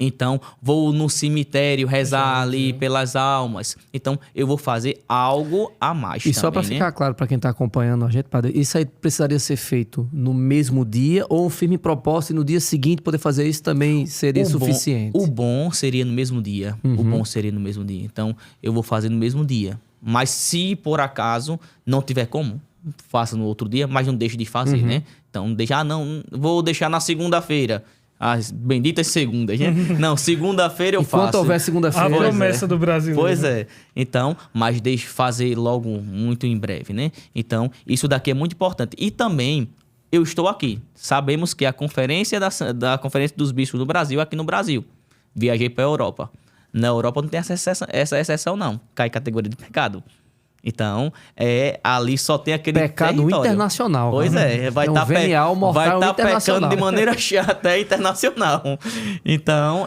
Então, vou no cemitério rezar ali pelas almas. Então, eu vou fazer algo a mais E também, só para né? ficar claro para quem está acompanhando a gente, padre, isso aí precisaria ser feito no mesmo dia ou um firme propósito e no dia seguinte poder fazer isso também seria suficiente? O bom seria no mesmo dia. O bom seria no mesmo dia. Então, eu vou fazer no mesmo dia. Mas se por acaso não tiver como, faça no outro dia, mas não deixe de fazer, né? Então, não, vou deixar na segunda-feira. As benditas segundas, né? Não, segunda-feira eu faço. Enquanto houver A segunda-feira. promessa do brasileiro. Pois é. Então, mas deixe fazer logo muito em breve, né? Então, isso daqui é muito importante. E também, eu estou aqui. Sabemos que a conferência da Conferência dos Bispos do Brasil é aqui no Brasil. Viajei para a Europa. Na Europa não tem essa exceção, não. Cai categoria de pecado. Então, ali só tem aquele Pecado território. internacional. Pois né? vai É um estar venial mortal pecando internacional. de maneira até internacional. Então,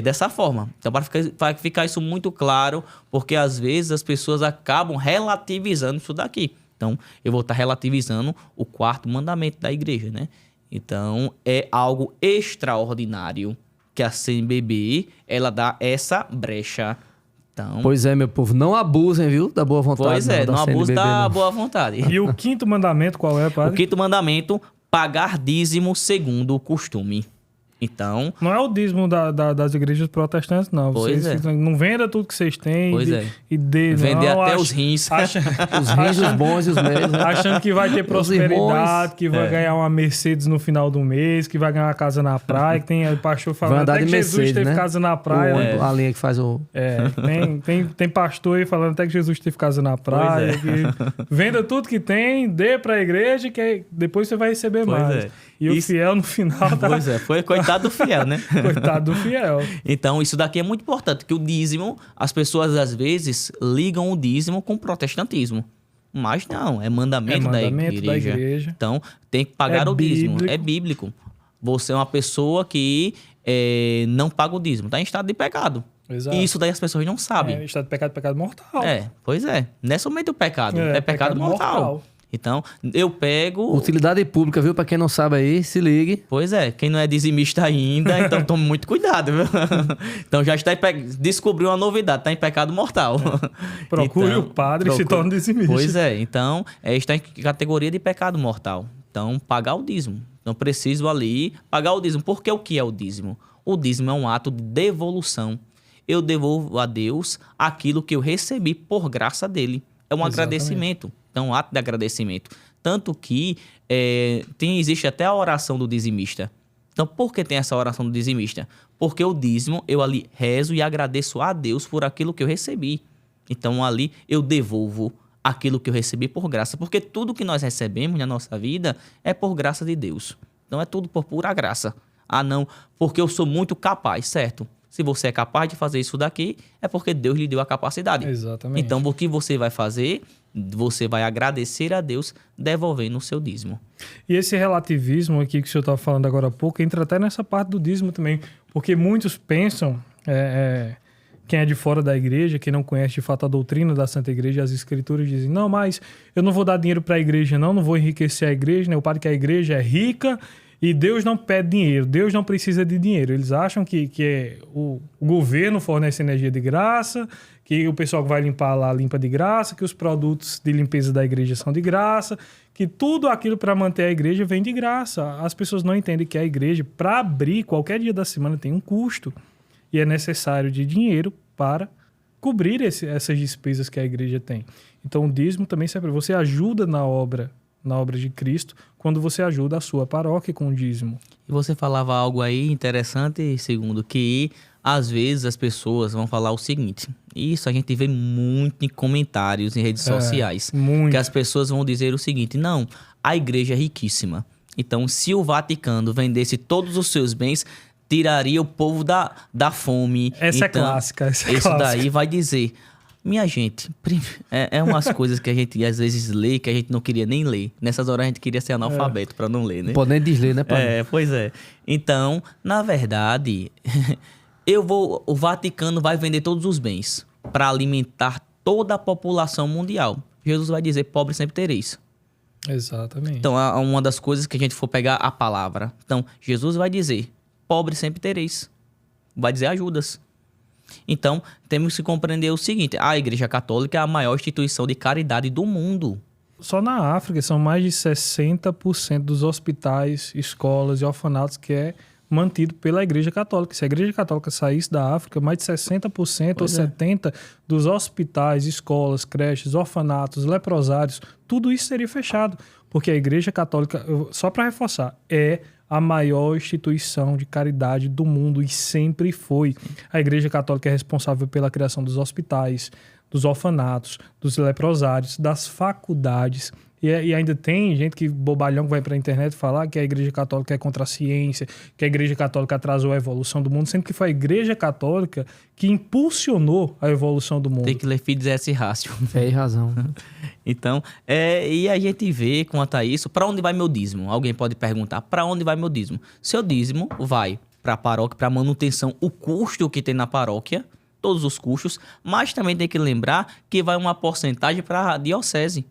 dessa forma. Então, para ficar isso muito claro, porque às vezes as pessoas acabam relativizando isso daqui. Então, eu vou estar relativizando o 4º mandamento da igreja, né? Então, é algo extraordinário que a CNBB, ela dá essa brecha. Então, Pois é, meu povo. Não abusem, viu? Da boa vontade. pois é, da não abuse CNBB, da não. boa vontade. E o 5º mandamento qual é, O padre? 5º mandamento, pagar dízimo segundo o costume. Então, Não é o dízimo das igrejas protestantes, não. Pois Vocês é. não venda tudo que vocês têm Pois e dê, vender não. até os rins. Os rins, os bons e os meios. Né? Achando que vai ter prosperidade, irmãos. que vai ganhar uma Mercedes no final do mês, que vai ganhar uma casa na praia, que tem o pastor Vai falando andar até de que Jesus Mercedes, teve né? casa na praia. A linha que faz o... Tem pastor aí falando até que Jesus teve casa na praia. é. Que venda tudo que tem, dê pra igreja, que aí depois você vai receber Pois mais. é. E o Isso- fiel no final tá... Pois é, foi coitado do fiel, né? Coitado do fiel. Então, isso daqui é muito importante, que o dízimo, as pessoas às vezes ligam o dízimo com o protestantismo. Mas não, é mandamento, É mandamento da da igreja. igreja. Então, tem que pagar É o dízimo. bíblico. É bíblico. Você é uma pessoa que não paga o dízimo, está em estado de pecado. Exato. E isso daí as pessoas não sabem. É, estado de pecado, pecado mortal. Pois é. Não é somente o pecado, É, é pecado pecado mortal. mortal. Então, eu pego... Utilidade pública, viu? Pra quem não sabe aí, se ligue. Pois é, quem não é dizimista ainda, então tome muito cuidado, viu? Então já está descobriu uma novidade, está em pecado mortal. Procure Então, o padre e se torne dizimista. Pois é, então está em categoria de pecado mortal. Então, pagar o dízimo. Então, preciso ali pagar o dízimo. Porque o que é o dízimo? O dízimo é um ato de devolução. Eu devolvo a Deus aquilo que eu recebi por graça dele. É um Exatamente. agradecimento. Então, um ato de agradecimento. Tanto que existe até a oração do dizimista. Então, por que tem essa oração do dizimista? Porque o dízimo, eu ali rezo e agradeço a Deus por aquilo que eu recebi. Então, ali eu devolvo aquilo que eu recebi por graça. Porque tudo que nós recebemos na nossa vida é por graça de Deus. Então, é tudo por pura graça. Ah, não, porque eu sou muito capaz, certo? Se você é capaz de fazer isso daqui, é porque Deus lhe deu a capacidade. Exatamente. Então, o que você vai fazer? Você vai agradecer a Deus devolvendo o seu dízimo. E esse relativismo aqui que o senhor estava falando agora há pouco entra até nessa parte do dízimo também, porque muitos pensam, quem é de fora da igreja, quem não conhece de fato a doutrina da Santa Igreja, as escrituras dizem, não, mas eu não vou dar dinheiro para a igreja não vou enriquecer a igreja, né? O padre que a igreja é rica e Deus não pede dinheiro, Deus não precisa de dinheiro. Eles acham que o governo fornece energia de graça, que o pessoal que vai limpar lá limpa de graça, que os produtos de limpeza da igreja são de graça, que tudo aquilo para manter a igreja vem de graça. As pessoas não entendem que a igreja, para abrir qualquer dia da semana, tem um custo e é necessário de dinheiro para cobrir essas despesas que a igreja tem. Então o dízimo também sempre você ajuda na obra de Cristo, quando você ajuda a sua paróquia com o dízimo. E você falava algo aí interessante, segundo, que às vezes as pessoas vão falar o seguinte, isso a gente vê muito em comentários em redes sociais, muito. que as pessoas vão dizer o seguinte, não, a igreja é riquíssima, então se o Vaticano vendesse todos os seus bens, tiraria o povo da fome. Essa é então, clássica. Isso daí vai dizer... Minha gente, é umas coisas que a gente às vezes lê que a gente não queria nem ler. Nessas horas a gente queria ser analfabeto para não ler, né? Não pode nem desler, né, pai? Pois é. Então, na verdade, o Vaticano vai vender todos os bens para alimentar toda a população mundial. Jesus vai dizer, pobre sempre tereis. Exatamente. Então, uma das coisas que a gente for pegar a palavra. Então, Jesus vai dizer, pobre sempre tereis. Vai dizer a Judas. Então, temos que compreender o seguinte, a Igreja Católica é a maior instituição de caridade do mundo. Só na África são mais de 60% dos hospitais, escolas e orfanatos que é mantido pela Igreja Católica. Se a Igreja Católica saísse da África, mais de 60% ou 70% dos hospitais, escolas, creches, orfanatos, leprosários, tudo isso seria fechado. Porque a Igreja Católica, só para reforçar, é a maior instituição de caridade do mundo e sempre foi. A Igreja Católica é responsável pela criação dos hospitais, dos orfanatos, dos leprosários, das faculdades. E ainda tem gente que bobalhão que vai para a internet falar que a Igreja Católica é contra a ciência, que a Igreja Católica atrasou a evolução do mundo, sendo que foi a Igreja Católica que impulsionou a evolução do mundo. Tem que ler Fides et Ratio. Tem razão. Então, e a gente vê quanto a isso, para onde vai meu dízimo? Alguém pode perguntar, para onde vai meu dízimo? Seu dízimo vai para a paróquia, para manutenção, o custo que tem na paróquia, todos os custos, mas também tem que lembrar que vai uma porcentagem para a diocese.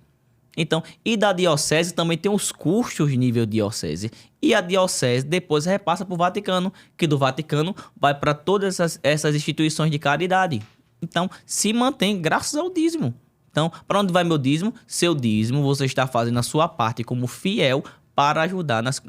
Então, e da diocese também tem os custos nível diocese. E a diocese depois repassa para o Vaticano, que do Vaticano vai para todas essas instituições de caridade. Então, se mantém graças ao dízimo. Então, para onde vai meu dízimo? Seu dízimo, você está fazendo a sua parte como fiel para ajudar nas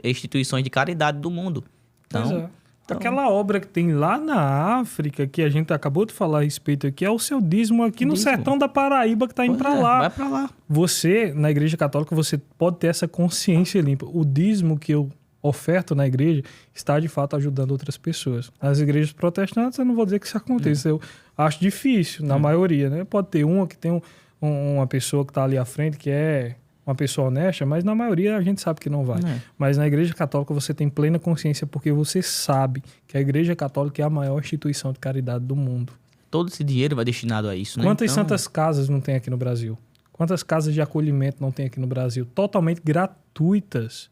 instituições de caridade do mundo. Então, aquela obra que tem lá na África, que a gente acabou de falar a respeito aqui, é o seu dízimo aqui no sertão da Paraíba que está indo para lá. Vai para lá. Você, na Igreja Católica, você pode ter essa consciência limpa. O dízimo que eu oferto na igreja está, de fato, ajudando outras pessoas. Nas igrejas protestantes, eu não vou dizer que isso aconteça. Eu acho difícil, na maioria, né? Pode ter uma que tem uma pessoa que está ali à frente que é uma pessoa honesta, mas na maioria a gente sabe que não vai. Mas na Igreja Católica você tem plena consciência porque você sabe que a Igreja Católica é a maior instituição de caridade do mundo. Todo esse dinheiro vai destinado a isso, né? Quantas santas casas não tem aqui no Brasil? Quantas casas de acolhimento não tem aqui no Brasil? Totalmente gratuitas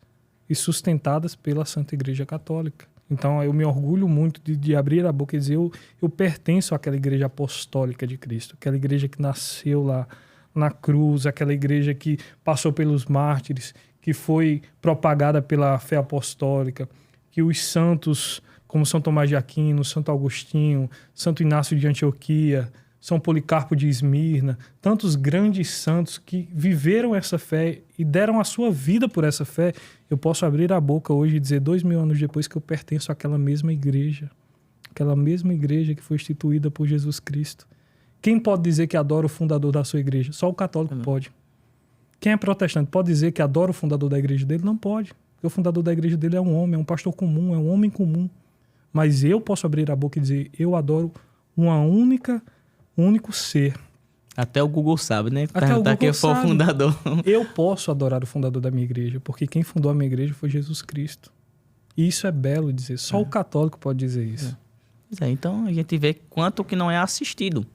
e sustentadas pela Santa Igreja Católica. Então eu me orgulho muito de abrir a boca e dizer eu pertenço àquela Igreja Apostólica de Cristo, aquela igreja que nasceu lá na cruz, aquela igreja que passou pelos mártires, que foi propagada pela fé apostólica, que os santos, como São Tomás de Aquino, Santo Agostinho, Santo Inácio de Antioquia, São Policarpo de Esmirna, tantos grandes santos que viveram essa fé e deram a sua vida por essa fé, eu posso abrir a boca hoje e dizer 2000 anos depois que eu pertenço àquela mesma igreja que foi instituída por Jesus Cristo. Quem pode dizer que adora o fundador da sua igreja? Só o católico pode. Quem é protestante pode dizer que adora o fundador da igreja dele? Não pode. Porque o fundador da igreja dele é um homem, é um pastor comum, é um homem comum. Mas eu posso abrir a boca e dizer, eu adoro um único ser. Até o Google sabe, né? Até o Google quem foi o fundador. Eu posso adorar o fundador da minha igreja, porque quem fundou a minha igreja foi Jesus Cristo. E isso é belo dizer. Só o católico pode dizer isso. Então a gente vê quanto que não é assistido.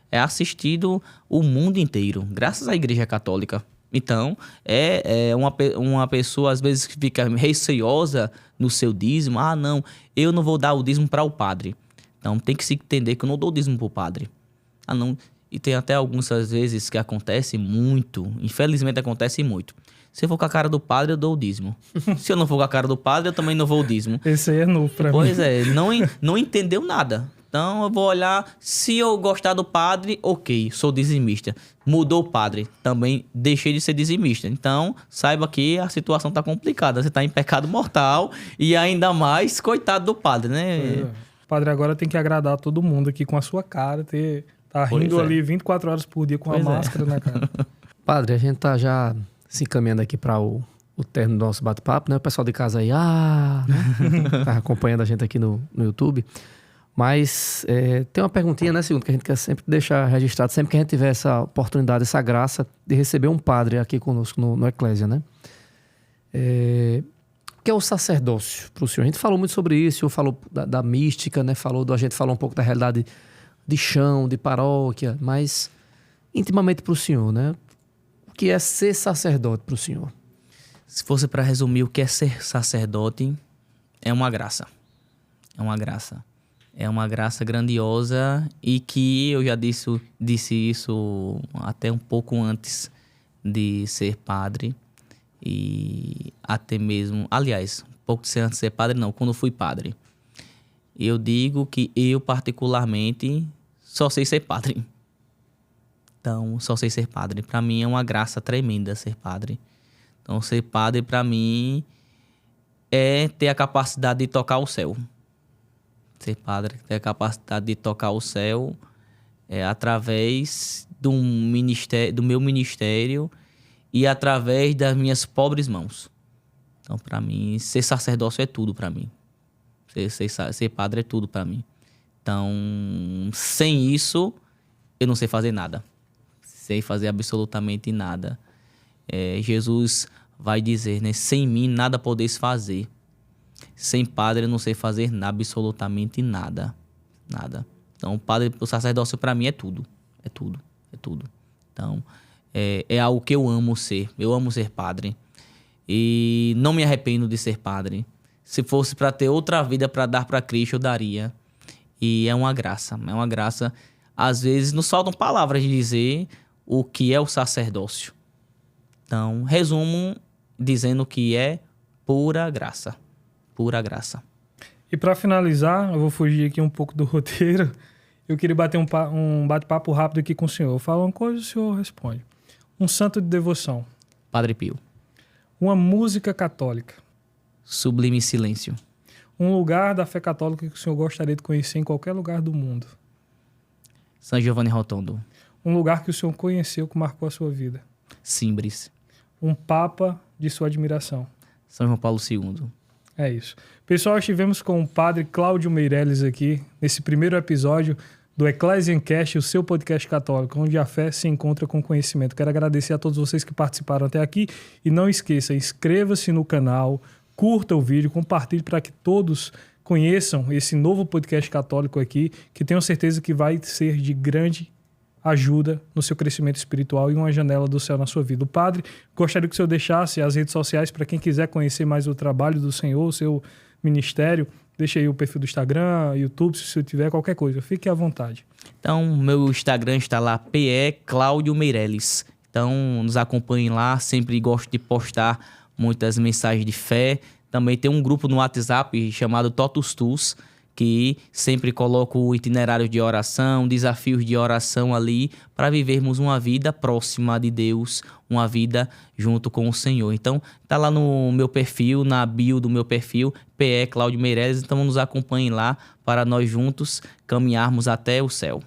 É assistido o mundo inteiro, graças à Igreja Católica. Então, uma pessoa, às vezes, que fica receosa no seu dízimo. Ah, não, eu não vou dar o dízimo para o padre. Então, tem que se entender que eu não dou dízimo para o padre. Ah, não. E tem até algumas vezes que acontece muito, infelizmente acontece muito. Se eu for com a cara do padre, eu dou o dízimo. Se eu não for com a cara do padre, eu também não vou o dízimo. Esse aí é novo para mim. Pois é, não entendeu nada. Então eu vou olhar, se eu gostar do padre, ok, sou dizimista. Mudou o padre, também deixei de ser dizimista. Então, saiba que a situação tá complicada. Você tá em pecado mortal e ainda mais, coitado do padre, né? O padre agora tem que agradar todo mundo aqui com a sua cara, tá rindo ali 24 horas por dia com a máscara na cara. Padre, a gente tá já se encaminhando aqui para o término do nosso bate-papo, né? O pessoal de casa aí, né? Tá acompanhando a gente aqui no YouTube. Mas tem uma perguntinha, né, segundo, que a gente quer sempre deixar registrado, sempre que a gente tiver essa oportunidade, essa graça de receber um padre aqui conosco no Eclésia, né? O que é o sacerdócio para o senhor? A gente falou muito sobre isso, o senhor falou da mística, né? A gente falou um pouco da realidade de chão, de paróquia, mas intimamente para o senhor, né? O que é ser sacerdote para o senhor? Se fosse para resumir o que é ser sacerdote, é uma graça. É uma graça. É uma graça grandiosa e que eu já disse isso até um pouco antes de ser padre. E até mesmo, aliás, um pouco antes de ser padre não, quando fui padre. Eu digo que eu particularmente só sei ser padre. Então, só sei ser padre. Para mim é uma graça tremenda ser padre. Então, ser padre para mim é ter a capacidade de tocar o céu. Ser padre, ter a capacidade de tocar o céu através do meu ministério e através das minhas pobres mãos. Então, para mim, ser sacerdócio é tudo para mim. Ser padre é tudo para mim. Então, sem isso, eu não sei fazer nada. Sei fazer absolutamente nada. Jesus vai dizer, né? Sem mim, nada podeis fazer. Sem padre, eu não sei fazer absolutamente nada. Nada. Então, o sacerdócio para mim é tudo. É tudo. É tudo. Então, é algo que eu amo ser. Eu amo ser padre. E não me arrependo de ser padre. Se fosse para ter outra vida para dar para Cristo, eu daria. E é uma graça. É uma graça. Às vezes, nos faltam palavras de dizer o que é o sacerdócio. Então, resumo dizendo que é pura graça. Pura graça. E para finalizar, eu vou fugir aqui um pouco do roteiro. Eu queria bater um bate-papo rápido aqui com o senhor. Eu falo uma coisa, o senhor responde. Um santo de devoção. Padre Pio. Uma música católica. Sublime Silêncio. Um lugar da fé católica que o senhor gostaria de conhecer em qualquer lugar do mundo. San Giovanni Rotondo. Um lugar que o senhor conheceu que marcou a sua vida. Simbres. Um papa de sua admiração. São João Paulo II. É isso. Pessoal, estivemos com o padre Cláudio Meirelles aqui, nesse primeiro episódio do Ecclesiancast, o seu podcast católico, onde a fé se encontra com conhecimento. Quero agradecer a todos vocês que participaram até aqui e não esqueça, inscreva-se no canal, curta o vídeo, compartilhe para que todos conheçam esse novo podcast católico aqui, que tenho certeza que vai ser de grande ajuda no seu crescimento espiritual e uma janela do céu na sua vida. O padre, gostaria que o senhor deixasse as redes sociais para quem quiser conhecer mais o trabalho do senhor, o seu ministério. Deixa aí o perfil do Instagram, YouTube, se o senhor tiver qualquer coisa. Fique à vontade. Então, meu Instagram está lá, PE Cláudio Meirelles. Então, nos acompanhem lá. Sempre gosto de postar muitas mensagens de fé. Também tem um grupo no WhatsApp chamado Totus Tus, que sempre coloco o itinerário de oração, desafios de oração ali, para vivermos uma vida próxima de Deus, uma vida junto com o Senhor. Então, tá lá no meu perfil, na bio do meu perfil, PE Cláudio Meirelles. Então, nos acompanhem lá para nós juntos caminharmos até o céu.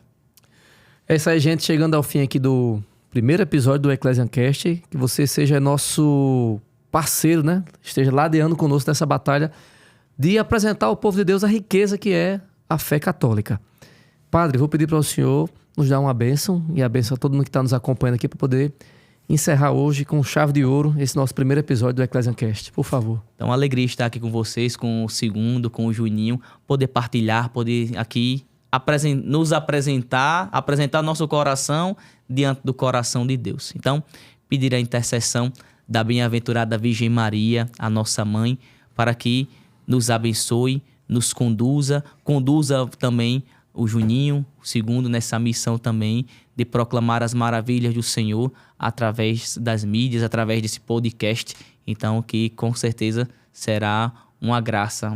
É isso aí, gente. Chegando ao fim aqui do primeiro episódio do Ecclesiancast. Que você seja nosso parceiro, né? Esteja ladeando conosco nessa batalha de apresentar ao povo de Deus a riqueza que é a fé católica. Padre, vou pedir para o senhor nos dar uma bênção e a bênção a todo mundo que está nos acompanhando aqui para poder encerrar hoje com chave de ouro esse nosso primeiro episódio do Ecclesiancast. Por favor. Então, alegria estar aqui com vocês, com o segundo, com o Juninho, poder partilhar, poder aqui nos apresentar nosso coração diante do coração de Deus. Então, pedir a intercessão da bem-aventurada Virgem Maria, a nossa mãe, para que nos abençoe, nos conduza também o Juninho, o segundo, nessa missão também de proclamar as maravilhas do Senhor através das mídias, através desse podcast. Então, que com certeza será uma graça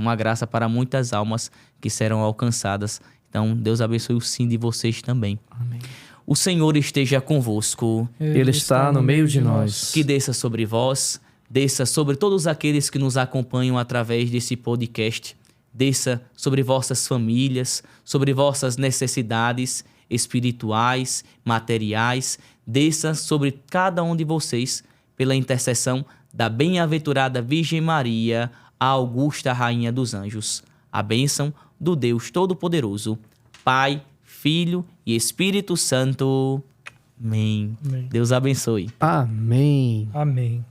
para muitas almas que serão alcançadas. Então, Deus abençoe o sim de vocês também. Amém. O Senhor esteja convosco. Ele está no meio de nós. Que desça sobre vós, desça sobre todos aqueles que nos acompanham através desse podcast. Desça sobre vossas famílias, sobre vossas necessidades espirituais, materiais. Desça sobre cada um de vocês, pela intercessão da bem-aventurada Virgem Maria, a augusta Rainha dos Anjos. A bênção do Deus Todo-Poderoso, Pai, Filho e Espírito Santo. Amém. Amém. Deus abençoe. Amém. Amém.